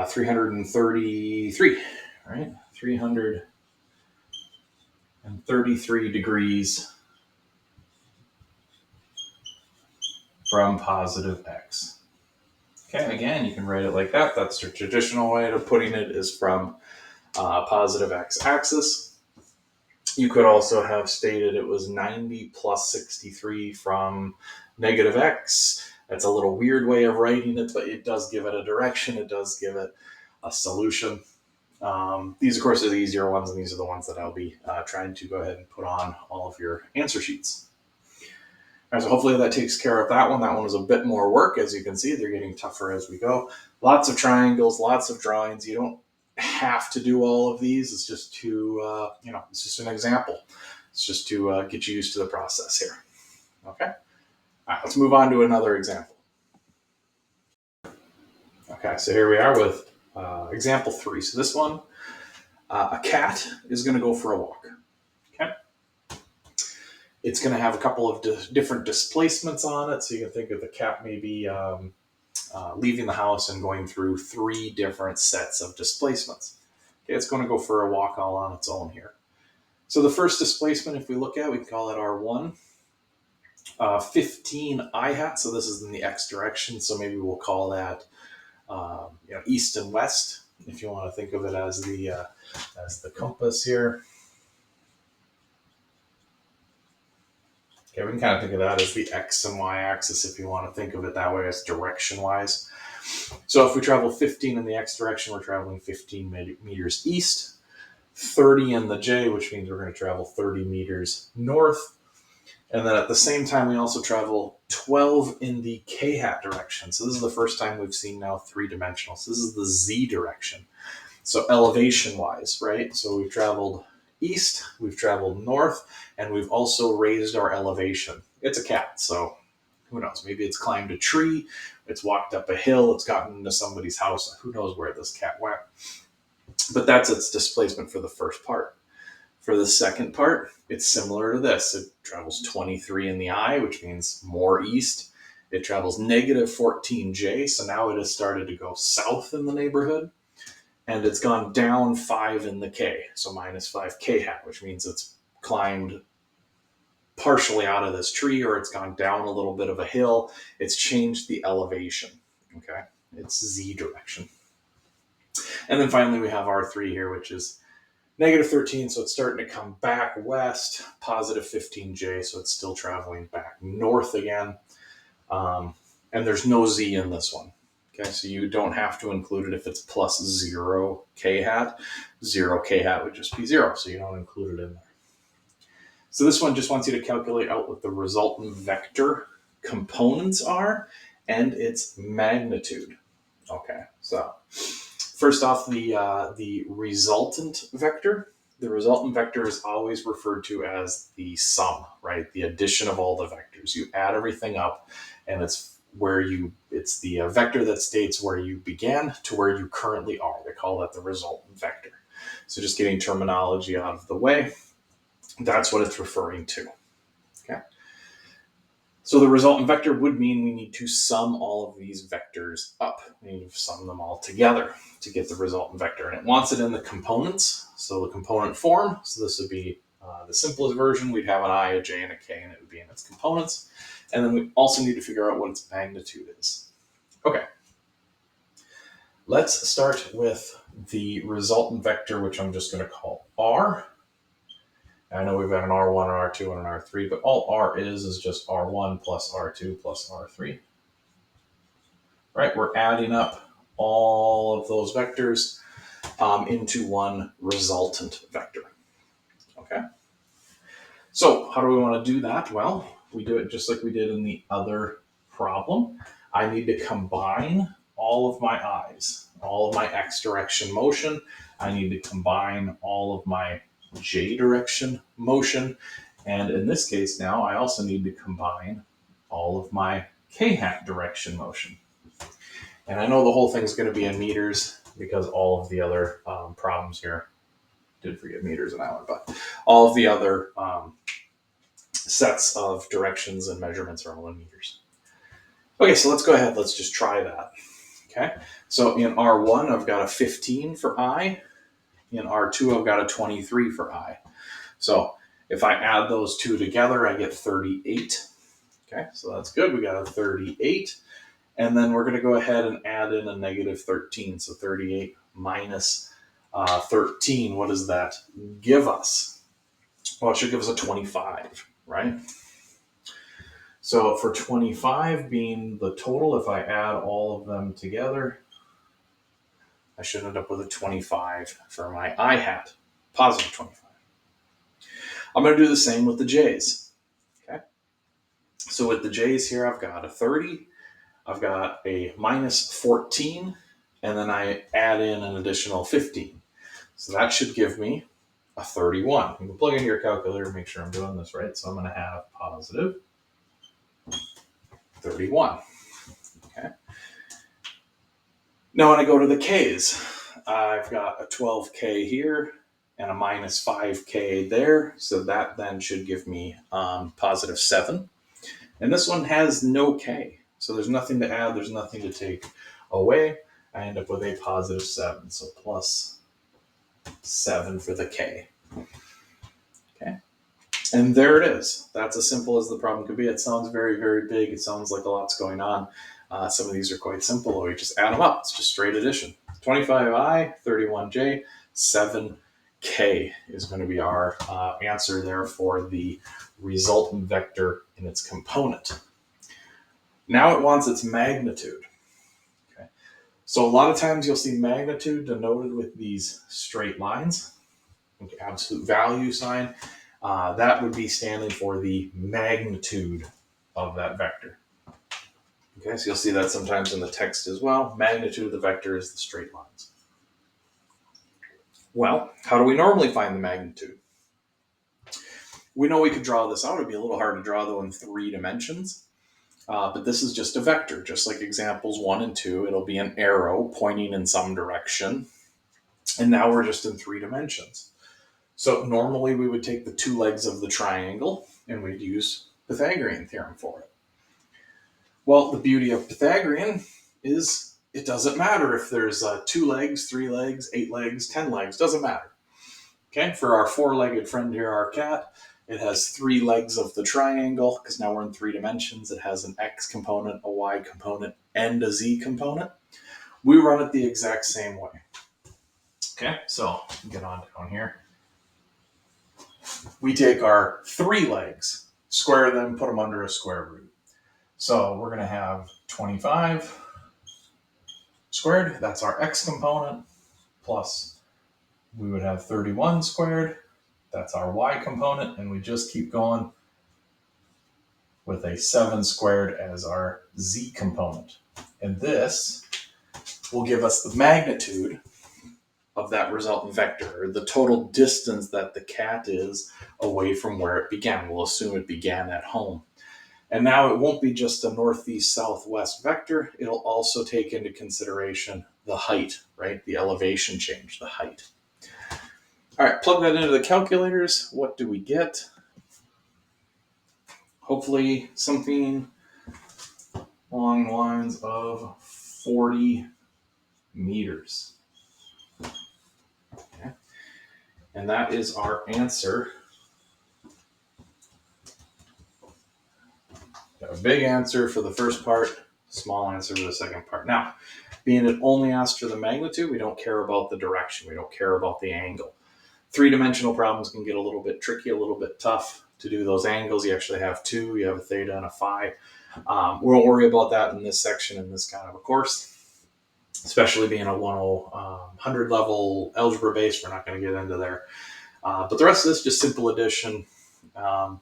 333, right? 333 degrees from positive x. Okay, again, you can write it like that. That's the traditional way of putting it, is from positive x-axis. You could also have stated it was 90 plus 63 from negative x. That's a little weird way of writing it, but it does give it a direction. It does give it a solution. These, of course, are the easier ones, and these are the ones that I'll be trying to go ahead and put on all of your answer sheets. All right, so hopefully that takes care of that one. That one was a bit more work. As you can see, they're getting tougher as we go. Lots of triangles, lots of drawings. You don't have to do all of these. It's just to, it's just an example. It's just to get you used to the process here. Okay. All right, let's move on to another example. Okay, so here we are with example 3. So this one, a cat is going to go for a walk. Okay. It's going to have a couple of different displacements on it. So you can think of the cat maybe leaving the house and going through 3 different sets of displacements. Okay, it's going to go for a walk all on its own here. So the first displacement, if we look at, we can call it R1. 15 I hat, so this is in the x direction, so maybe we'll call that east and west, if you want to think of it as the compass here. Okay, we can kind of think of that as the x and y axis if you want to think of it that way, as direction-wise. So if we travel 15 in the x direction, we're traveling 15 meters east, 30 in the j, which means we're going to travel 30 meters north. And then at the same time, we also travel 12 in the k-hat direction. So this is the first time we've seen now 3-dimensional. So this is the z direction. So elevation-wise, right? So we've traveled east, we've traveled north, and we've also raised our elevation. It's a cat, so who knows? Maybe it's climbed a tree, it's walked up a hill, it's gotten into somebody's house. Who knows where this cat went? But that's its displacement for the first part. For the second part, it's similar to this. It travels 23 in the I, which means more east, It travels negative 14j, so now it has started to go south in the neighborhood. And it's gone down 5 in the k, so minus 5k hat, which means it's climbed partially out of this tree, or it's gone down a little bit of a hill. It's changed the elevation, okay? It's z direction. And then finally we have R3 here, which is negative 13, so it's starting to come back west, positive 15j, so it's still traveling back north again. And there's no z in this one. Okay, so you don't have to include it if it's plus 0 k hat. 0 k hat would just be 0, so you don't include it in there. So this one just wants you to calculate out what the resultant vector components are and its magnitude. Okay, so first off, the resultant vector. The resultant vector is always referred to as the sum, right? The addition of all the vectors. You add everything up, and it's the vector that states where you began to where you currently are. They call that the resultant vector. So just getting terminology out of the way, that's what it's referring to. Okay. So the resultant vector would mean we need to sum all of these vectors up. We need to sum them all together to get the resultant vector. And it wants it in the components, so the component form. So this would be the simplest version. We'd have an I, a j, and a k, and it would be in its components. And then we also need to figure out what its magnitude is. Okay. Let's start with the resultant vector, which I'm just going to call R. I know we've got an R1, an R2, and an R3, but all R is just R1 plus R2 plus R3. Right? We're adding up all of those vectors into one resultant vector. Okay? So how do we want to do that? Well, we do it just like we did in the other problem. I need to combine all of my i's, all of my x direction motion. I need to combine all of my j direction motion. And in this case now, I also need to combine all of my k hat direction motion. And I know the whole thing's going to be in meters because all of the other problems here, did forget meters in that one, but all of the other sets of directions and measurements are all in meters. Okay, so let's go ahead. Let's just try that. Okay, so in R1, I've got a 15 for I. In R2, I've got a 23 for I. So if I add those two together, I get 38. Okay, so that's good. We got a 38. And then we're going to go ahead and add in a negative 13. So 38 minus 13, what does that give us? Well, it should give us a 25, right? So for 25 being the total, if I add all of them together, I should end up with a 25 for my I hat, positive 25. I'm going to do the same with the j's. Okay. So with the j's here, I've got a 30, I've got a minus 14, and then I add in an additional 15. So that should give me a 31. You can plug in your calculator and make sure I'm doing this right. So I'm going to have positive 31. Okay. Now when I go to the k's, I've got a 12k here and a minus 5k there. So that then should give me positive 7. And this one has no k. So there's nothing to add. There's nothing to take away. I end up with a positive 7. So plus 7 for the k. Okay. And there it is. That's as simple as the problem could be. It sounds very, very big. It sounds like a lot's going on. Some of these are quite simple. We just add them up. It's just straight addition. 25i, 31j, 7k is going to be our answer there for the resultant vector in its component. Now it wants its magnitude. Okay. So a lot of times you'll see magnitude denoted with these straight lines, like absolute value sign. That would be standing for the magnitude of that vector. Okay, so you'll see that sometimes in the text as well. Magnitude of the vector is the straight lines. Well, how do we normally find the magnitude? We know we could draw this out. It'd be a little hard to draw though in 3 dimensions. But this is just a vector, just like examples 1 and 2. It'll be an arrow pointing in some direction. And now we're just in 3 dimensions. So normally we would take the 2 legs of the triangle and we'd use Pythagorean theorem for it. Well, the beauty of Pythagorean is it doesn't matter if there's 2 legs, 3 legs, 8 legs, 10 legs, doesn't matter. Okay, for our 4-legged friend here, our cat, it has 3 legs of the triangle, because now we're in 3 dimensions. It has an x component, a y component, and a z component. We run it the exact same way. Okay, so get on down here. We take our 3 legs, square them, put them under a square root. So we're going to have 25 squared, that's our x component, plus we would have 31 squared, that's our y component, and we just keep going with a 7 squared as our z component. And this will give us the magnitude of that resultant vector, or the total distance that the cat is away from where it began. We'll assume it began at home. And now it won't be just a northeast, southwest vector. It'll also take into consideration the height, right? The elevation change, the height. All right, plug that into the calculators. What do we get? Hopefully something along the lines of 40 meters. Okay. And that is our answer. Got a big answer for the first part, small answer for the second part. Now, being it only asked for the magnitude, we don't care about the direction. We don't care about the angle. 3-dimensional problems can get a little bit tricky, a little bit tough to do those angles. You actually have 2. You have a theta and a phi. We won't worry about that in this section in this kind of a course, especially being a 100 level algebra base. We're not going to get into there. But the rest of this, just simple addition,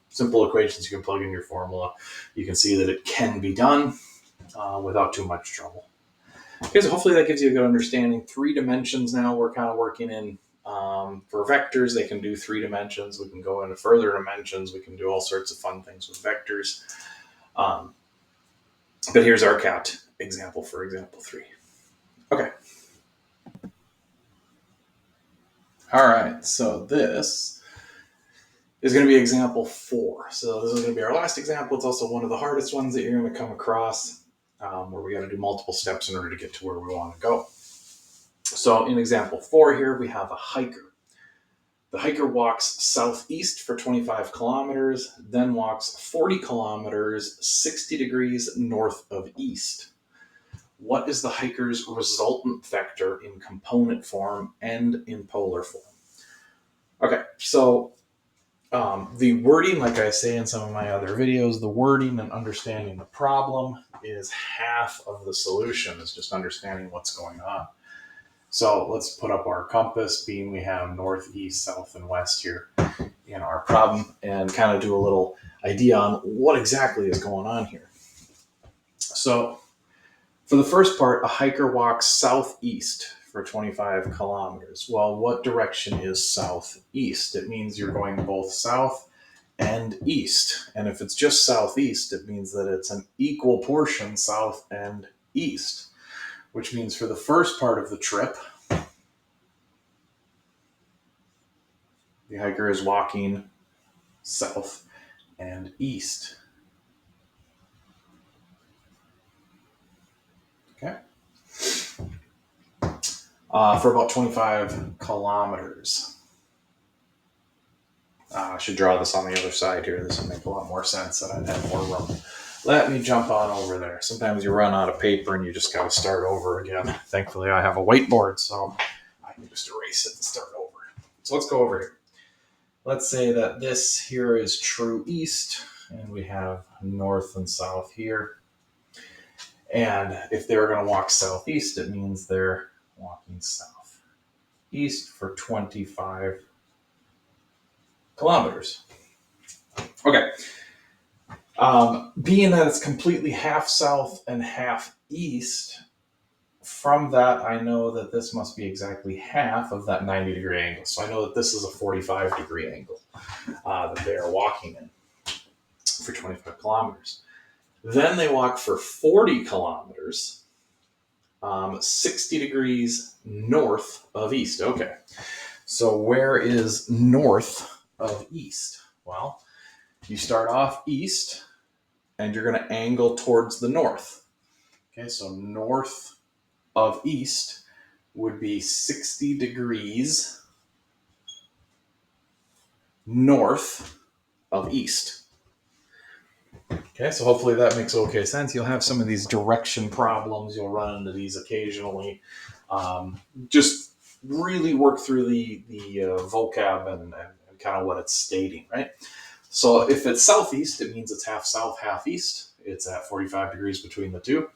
simple equations you can plug in your formula. You can see that it can be done without too much trouble. Okay, so hopefully that gives you a good understanding. 3 dimensions now we're kind of working in. For vectors, they can do 3 dimensions. We can go into further dimensions. We can do all sorts of fun things with vectors. But here's our cat example for example 3. Okay. All right, so this is going to be example 4. So this is going to be our last example. It's also one of the hardest ones that you're going to come across, where we got to do multiple steps in order to get to where we want to go. So in example 4 here, we have a hiker. The hiker walks southeast for 25 kilometers, then walks 40 kilometers, 60 degrees north of east. What is the hiker's resultant vector in component form and in polar form? Okay, so the wording, like I say in some of my other videos, the wording and understanding the problem is half of the solution, is just understanding what's going on. So let's put up our compass, being we have north, east, south, and west here in our problem, and kind of do a little idea on what exactly is going on here. So for the first part, a hiker walks southeast for 25 kilometers. Well, what direction is southeast? It means you're going both south and east. And if it's just southeast, it means that it's an equal portion south and east, which means for the first part of the trip, the hiker is walking south and east. Okay. For about 25 kilometers. I should draw this on the other side here. This would make a lot more sense, and I'd have more room. Let me jump on over there. Sometimes you run out of paper and you just got to start over again. Thankfully, I have a whiteboard, so I can just erase it and start over. So let's go over here. Let's say that this here is true east, and we have north and south here. And if they're going to walk southeast, it means they're walking southeast for 25 kilometers. Okay. Being that it's completely half south and half east, from that I know that this must be exactly half of that 90-degree angle. So I know that this is a 45-degree angle that they are walking in for 25 kilometers. Then they walk for 40 kilometers, 60 degrees north of east. Okay, so where is north of east? Well, you start off east, and you're going to angle towards the north. Okay, so north of east would be 60 degrees north of east. Okay, so hopefully that makes okay sense. You'll have some of these direction problems. You'll run into these occasionally. Just really work through the vocab and kind of what it's stating, right? So if it's southeast, it means it's half south, half east. It's at 45 degrees between the two.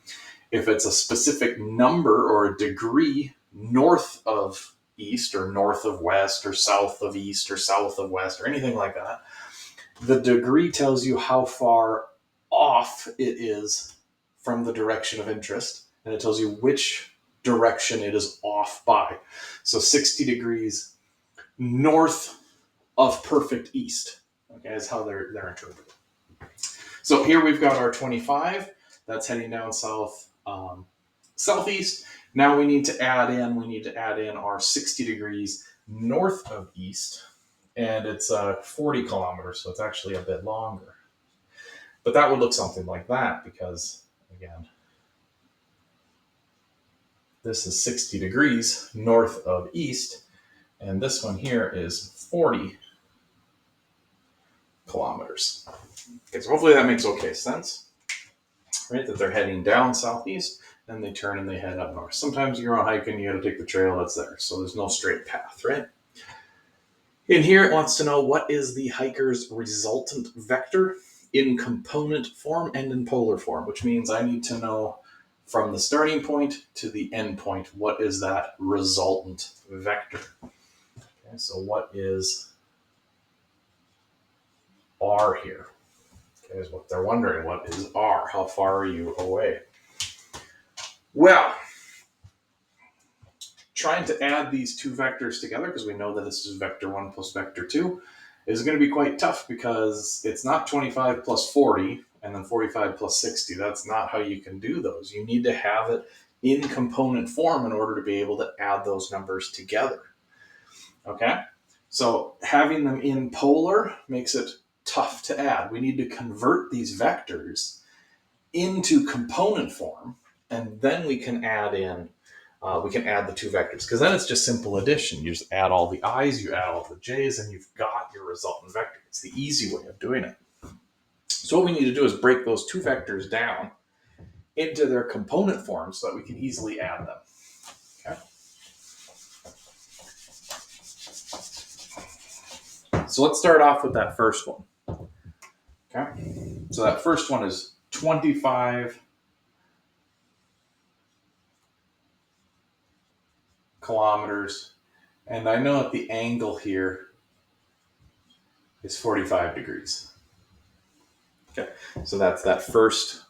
If it's a specific number or a degree north of east or north of west or south of east or south of west or anything like that, the degree tells you how far off it is from the direction of interest, and it tells you which direction it is off by. So 60 degrees north of perfect east, okay, is how they're interpreted. So here we've got our 25. That's heading down south, southeast. Now we need to add in our 60 degrees north of east, and it's 40 kilometers, so it's actually a bit longer. But that would look something like that because, again, this is 60 degrees north of east, and this one here is 40 kilometers. Okay, so hopefully that makes okay sense, right? That they're heading down southeast, then they turn and they head up north. Sometimes you're on hiking, you got to take the trail that's there, so there's no straight path, right? In here, it wants to know what is the hiker's resultant vector in component form and in polar form, which means I need to know from the starting point to the end point, what is that resultant vector? Okay, so what is r here? Okay, is what they're wondering. What is r? How far are you away? Well, trying to add these two vectors together, because we know that this is vector 1 plus vector 2, is going to be quite tough because it's not 25 plus 40 and then 45 plus 60. That's not how you can do those. You need to have it in component form in order to be able to add those numbers together. Okay? So having them in polar makes it tough to add. We need to convert these vectors into component form, and then we can add in the two vectors, because then it's just simple addition. You just add all the i's, you add all the j's, and you've got your resultant vector. It's the easy way of doing it. So what we need to do is break those two vectors down into their component form so that we can easily add them. Okay. So let's start off with that first one. Okay. So that first one is 25 kilometers, and I know that the angle here is 45 degrees. Okay, so that's that first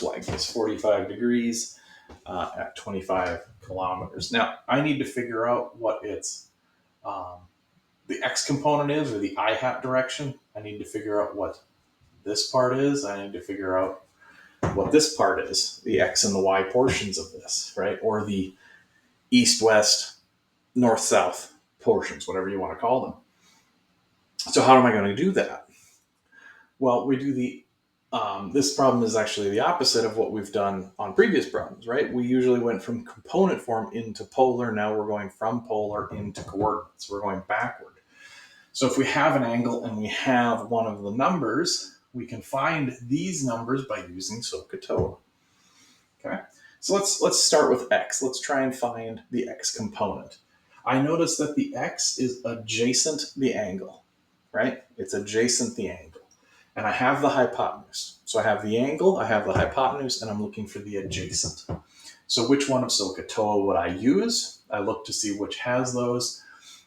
leg. It's 45 degrees at 25 kilometers. Now, I need to figure out what its the x component is, or the I hat direction. I need to figure out what this part is. I need to figure out what this part is, the x and the y portions of this, right? Or the east-west, north-south portions, whatever you want to call them. So how am I going to do that? Well, we do this problem is actually the opposite of what we've done on previous problems, right? We usually went from component form into polar. Now we're going from polar into coordinates. We're going backward. So if we have an angle and we have one of the numbers, we can find these numbers by using SOHCAHTOA. Okay, so let's start with x. Let's try and find the x component. I notice that the x is adjacent the angle, right? It's adjacent the angle. And I have the hypotenuse. So I have the angle, I have the hypotenuse, and I'm looking for the adjacent. So which one of SOHCAHTOA would I use? I look to see which has those,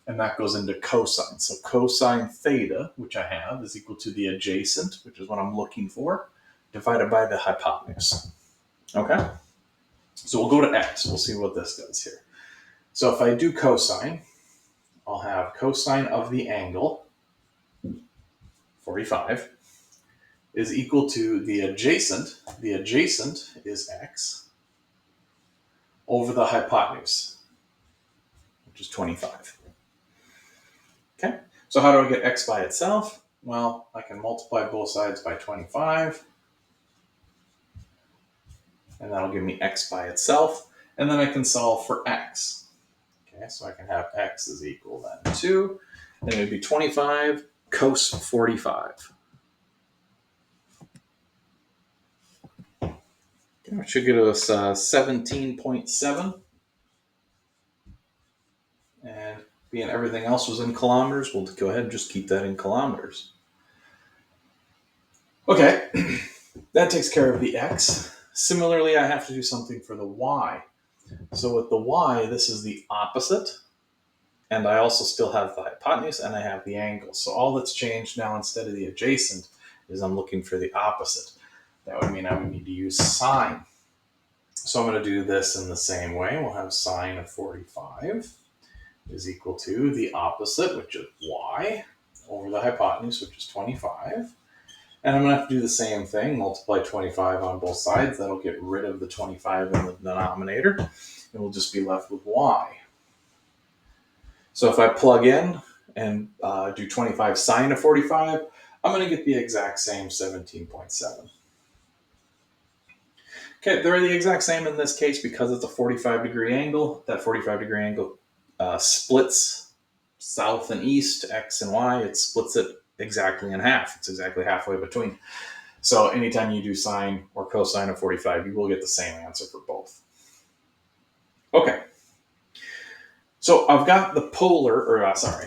and that goes into cosine. So cosine theta, which I have, is equal to the adjacent, which is what I'm looking for, divided by the hypotenuse. Okay? So we'll go to x. We'll see what this does here. So if I do cosine, I'll have cosine of the angle, 45, is equal to the adjacent. The adjacent is x over the hypotenuse, which is 25. Okay, so how do I get x by itself? Well, I can multiply both sides by 25, and that'll give me x by itself. And then I can solve for x. Okay, so I can have x is equal then to, and it would be 25 cos 45. It should give us 17.7. And being everything else was in kilometers, we'll go ahead and just keep that in kilometers. Okay, that takes care of the x. Similarly, I have to do something for the y. So with the y, this is the opposite. And I also still have the hypotenuse and I have the angle. So all that's changed now, instead of the adjacent, is I'm looking for the opposite. That would mean I would need to use sine. So I'm going to do this in the same way. We'll have sine of 45 is equal to the opposite, which is y, over the hypotenuse, which is 25. And I'm going to have to do the same thing, multiply 25 on both sides. That'll get rid of the 25 in the denominator, and we'll just be left with y. So if I plug in and do 25 sine of 45, I'm going to get the exact same 17.7. Okay, they're the exact same in this case because it's a 45-degree angle. That 45-degree angle splits south and east, x and y. It splits it exactly in half. It's exactly halfway between. So anytime you do sine or cosine of 45, you will get the same answer for both. Okay. So I've got the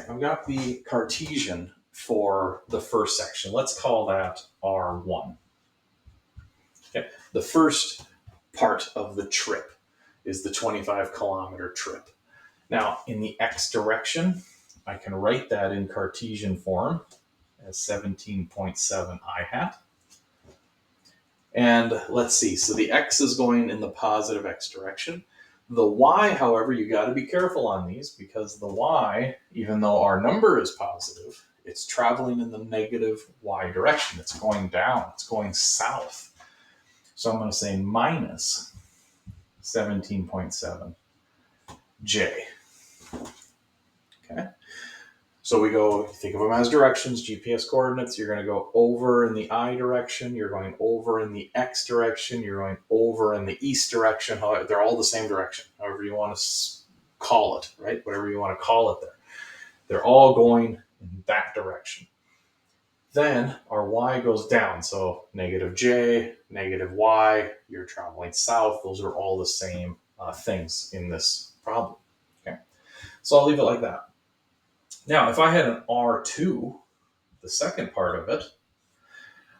I've got the Cartesian for the first section. Let's call that R1. Okay. The first part of the trip is the 25-kilometer trip. Now, in the x direction, I can write that in Cartesian form as 17.7 I hat. And let's see, so the x is going in the positive x direction. The y, however, you got to be careful on these because the y, even though our number is positive, it's traveling in the negative y direction. It's going down, it's going south. So I'm going to say minus 17.7 j. Okay. So we go, think of them as directions, GPS coordinates. You're going to go over in the I direction. You're going over in the X direction. You're going over in the East direction. They're all the same direction, however you want to call it, right? Whatever you want to call it there. They're all going in that direction. Then our Y goes down. So negative J, negative Y, you're traveling south. Those are all the same things in this problem. Okay. So I'll leave it like that. Now, if I had an R2, the second part of it,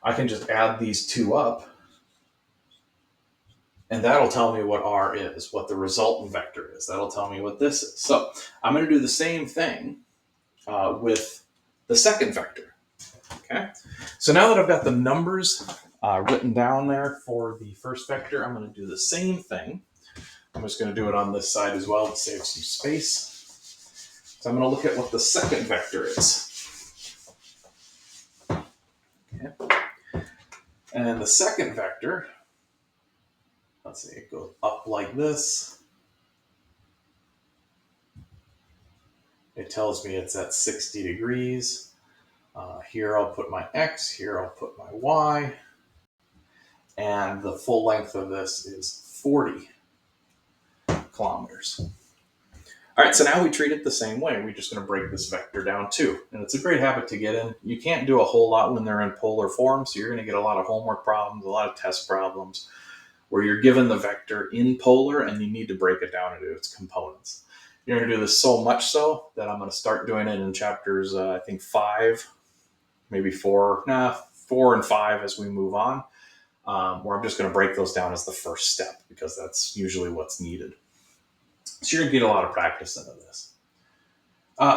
I can just add these two up, and that'll tell me what R is, what the resultant vector is. That'll tell me what this is. So I'm going to do the same thing with the second vector. Okay. So now that I've got the numbers written down there for the first vector, I'm going to do the same thing. I'm just going to do it on this side as well to save some space. So I'm going to look at what the second vector is. Okay. And the second vector, let's see, it goes up like this. It tells me it's at 60 degrees. Here I'll put my x, here I'll put my y. And the full length of this is 40 kilometers. All right, so now we treat it the same way. We're just going to break this vector down too. And it's a great habit to get in. You can't do a whole lot when they're in polar form, so you're going to get a lot of homework problems, a lot of test problems, where you're given the vector in polar and you need to break it down into its components. You're going to do this so much so that I'm going to start doing it in chapters, I think 5, maybe 4 and 5 as we move on, where I'm just going to break those down as the first step because that's usually what's needed. So you're going to get a lot of practice into this.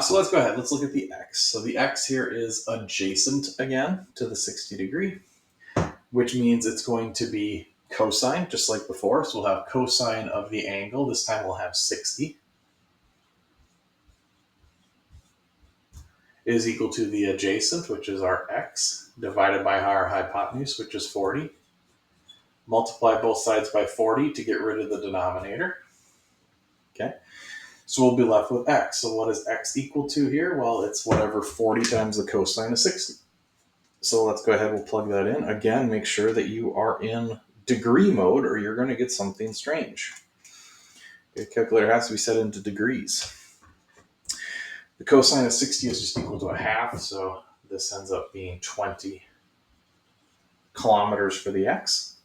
So let's go ahead. Let's look at the x. So the x here is adjacent again to the 60 degree, which means it's going to be cosine, just like before. So we'll have cosine of the angle. This time we'll have 60 is equal to the adjacent, which is our x, divided by our hypotenuse, which is 40. Multiply both sides by 40 to get rid of the denominator. Okay. So we'll be left with x. So what is x equal to here? Well, it's whatever 40 times the cosine of 60. So let's go ahead, we'll plug that in. Again, make sure that you are in degree mode or you're going to get something strange. The calculator has to be set into degrees. The cosine of 60 is just equal to a half, so this ends up being 20 kilometers for the x.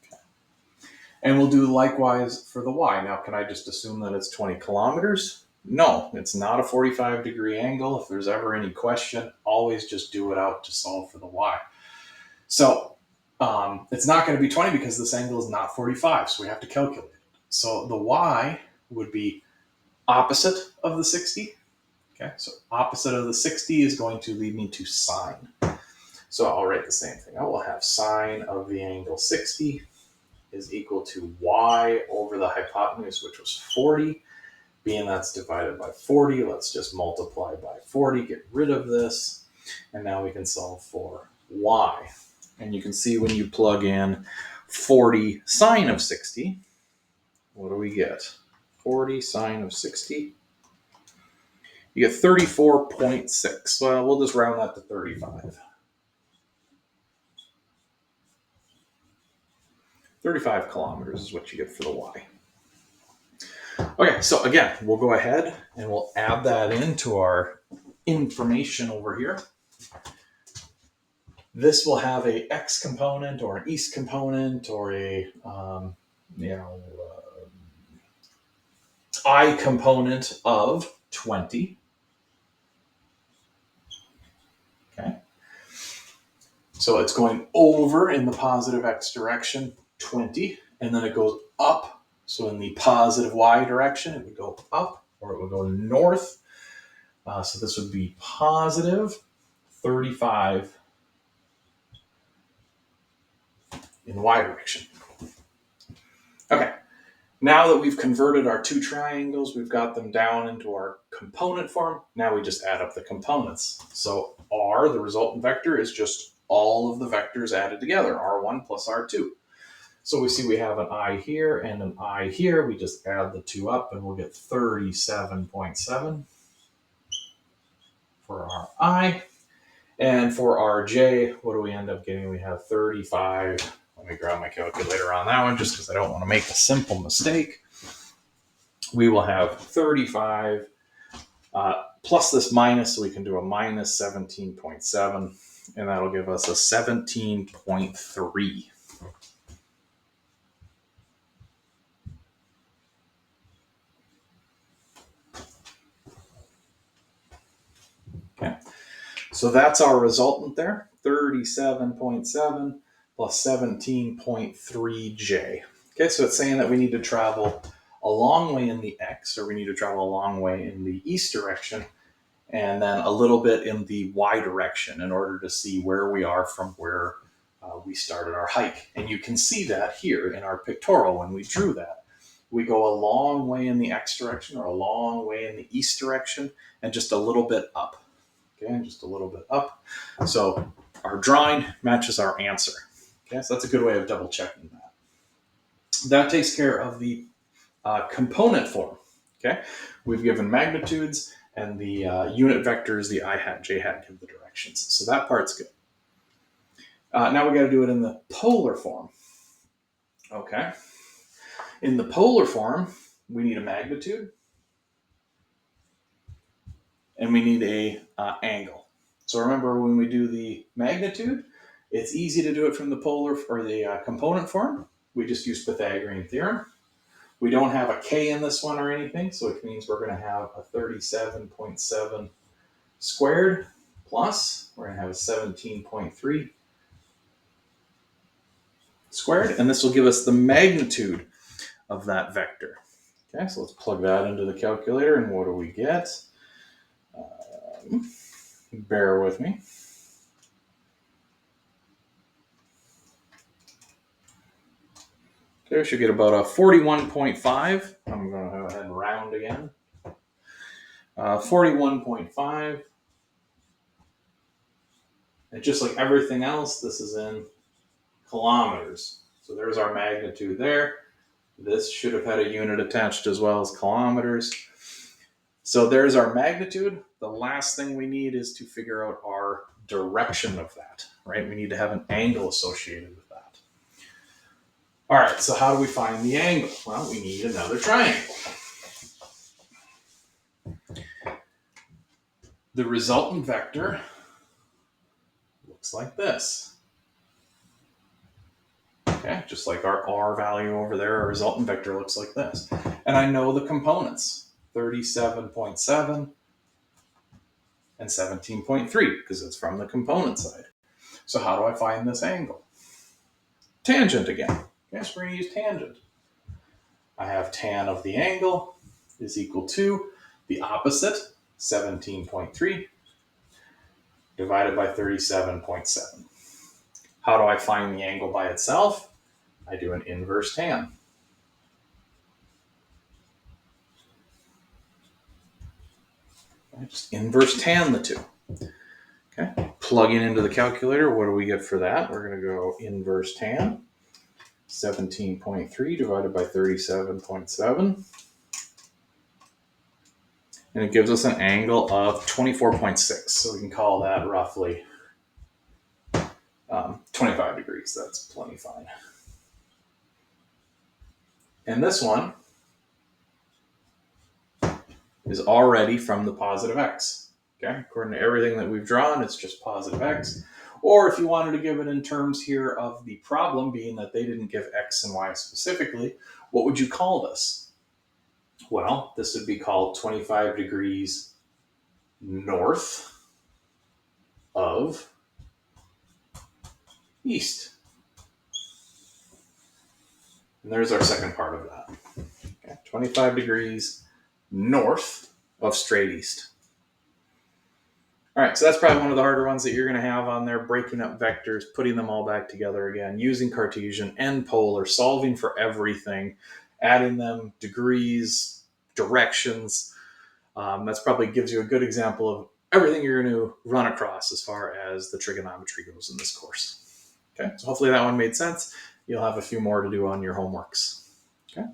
Okay. And we'll do likewise for the y. Now, can I just assume that it's 20 kilometers? No, it's not a 45-degree angle. If there's ever any question, always just do it out to solve for the y. So it's not going to be 20 because this angle is not 45, so we have to calculate it. So the y would be opposite of the 60. Okay, so opposite of the 60 is going to lead me to sine. So I'll write the same thing. I will have sine of the angle 60 is equal to y over the hypotenuse, which was 40. Being that's divided by 40, let's just multiply by 40, get rid of this, and now we can solve for y. And you can see when you plug in 40 sine of 60, what do we get? 40 sine of 60. You get 34.6. Well, we'll just round that to 35. 35 kilometers is what you get for the y. Okay, so again, we'll go ahead and we'll add that into our information over here. This will have a x component or an east component or a I component of 20. Okay. So it's going over in the positive x direction, 20, and then it goes up. So in the positive y direction, it would go up or it would go north. So this would be positive 35 in the y direction. Okay. Now that we've converted our two triangles, we've got them down into our component form. Now we just add up the components. So r, the resultant vector, is just all of the vectors added together, r1 plus r2. So we see we have an I here and an I here. We just add the two up and we'll get 37.7 for our I. And for our j, what do we end up getting? We have 35. Let me grab my calculator on that one just because I don't want to make a simple mistake. We will have 35 plus this minus, so we can do a minus 17.7, and that'll give us a 17.3. Okay, so that's our resultant there, 37.7 plus 17.3j. Okay, so it's saying that we need to travel a long way in the x, or we need to travel a long way in the east direction, and then a little bit in the y direction in order to see where we are from where we started our hike. And you can see that here in our pictorial when we drew that. We go a long way in the x direction or a long way in the east direction and just a little bit up. Okay, just a little bit up. So our drawing matches our answer. Okay, so that's a good way of double checking that. That takes care of the component form. Okay, we've given magnitudes and the unit vectors, the I hat, j hat, give the directions. So that part's good. Now we got to do it in the polar form. Okay, in the polar form, we need a magnitude and we need a angle. So remember, when we do the magnitude, it's easy to do it from the polar or the component form. We just use Pythagorean theorem. We don't have a k in this one or anything, so it means we're going to have a 37.7 squared plus, we're going to have a 17.3 squared, and this will give us the magnitude of that vector. Okay, so let's plug that into the calculator, and what do we get? Bear with me. Okay, we should get about a 41.5. I'm going to go ahead and round again. 41.5. And just like everything else, this is in kilometers. So there's our magnitude there. This should have had a unit attached as well as kilometers. So there's our magnitude. The last thing we need is to figure out our direction of that, right? We need to have an angle associated with that. All right, so how do we find the angle? Well, we need another triangle. The resultant vector looks like this. Okay, just like our R value over there, our resultant vector looks like this. And I know the components, 37.7 and 17.3, because it's from the component side. So how do I find this angle? Tangent again. Yes, we're going to use tangent. I have tan of the angle is equal to the opposite, 17.3, divided by 37.7. How do I find the angle by itself? I do an inverse tan. I just inverse tan the two. Okay, plugging into the calculator, what do we get for that? We're going to go inverse tan, 17.3 divided by 37.7. And it gives us an angle of 24.6. So we can call that roughly 25 degrees. That's plenty fine. And this one is already from the positive x. Okay, according to everything that we've drawn, it's just positive x. Or if you wanted to give it in terms here of the problem, being that they didn't give x and y specifically, what would you call this? Well, this would be called 25 degrees north of east. And there's our second part of that. Okay, 25 degrees north of straight east. All right, so that's probably one of the harder ones that you're going to have on there, breaking up vectors, putting them all back together again, using Cartesian and polar, solving for everything, adding them, degrees, directions. That's probably gives you a good example of everything you're going to run across as far as the trigonometry goes in this course. Okay, so hopefully that one made sense. You'll have a few more to do on your homeworks. Okay.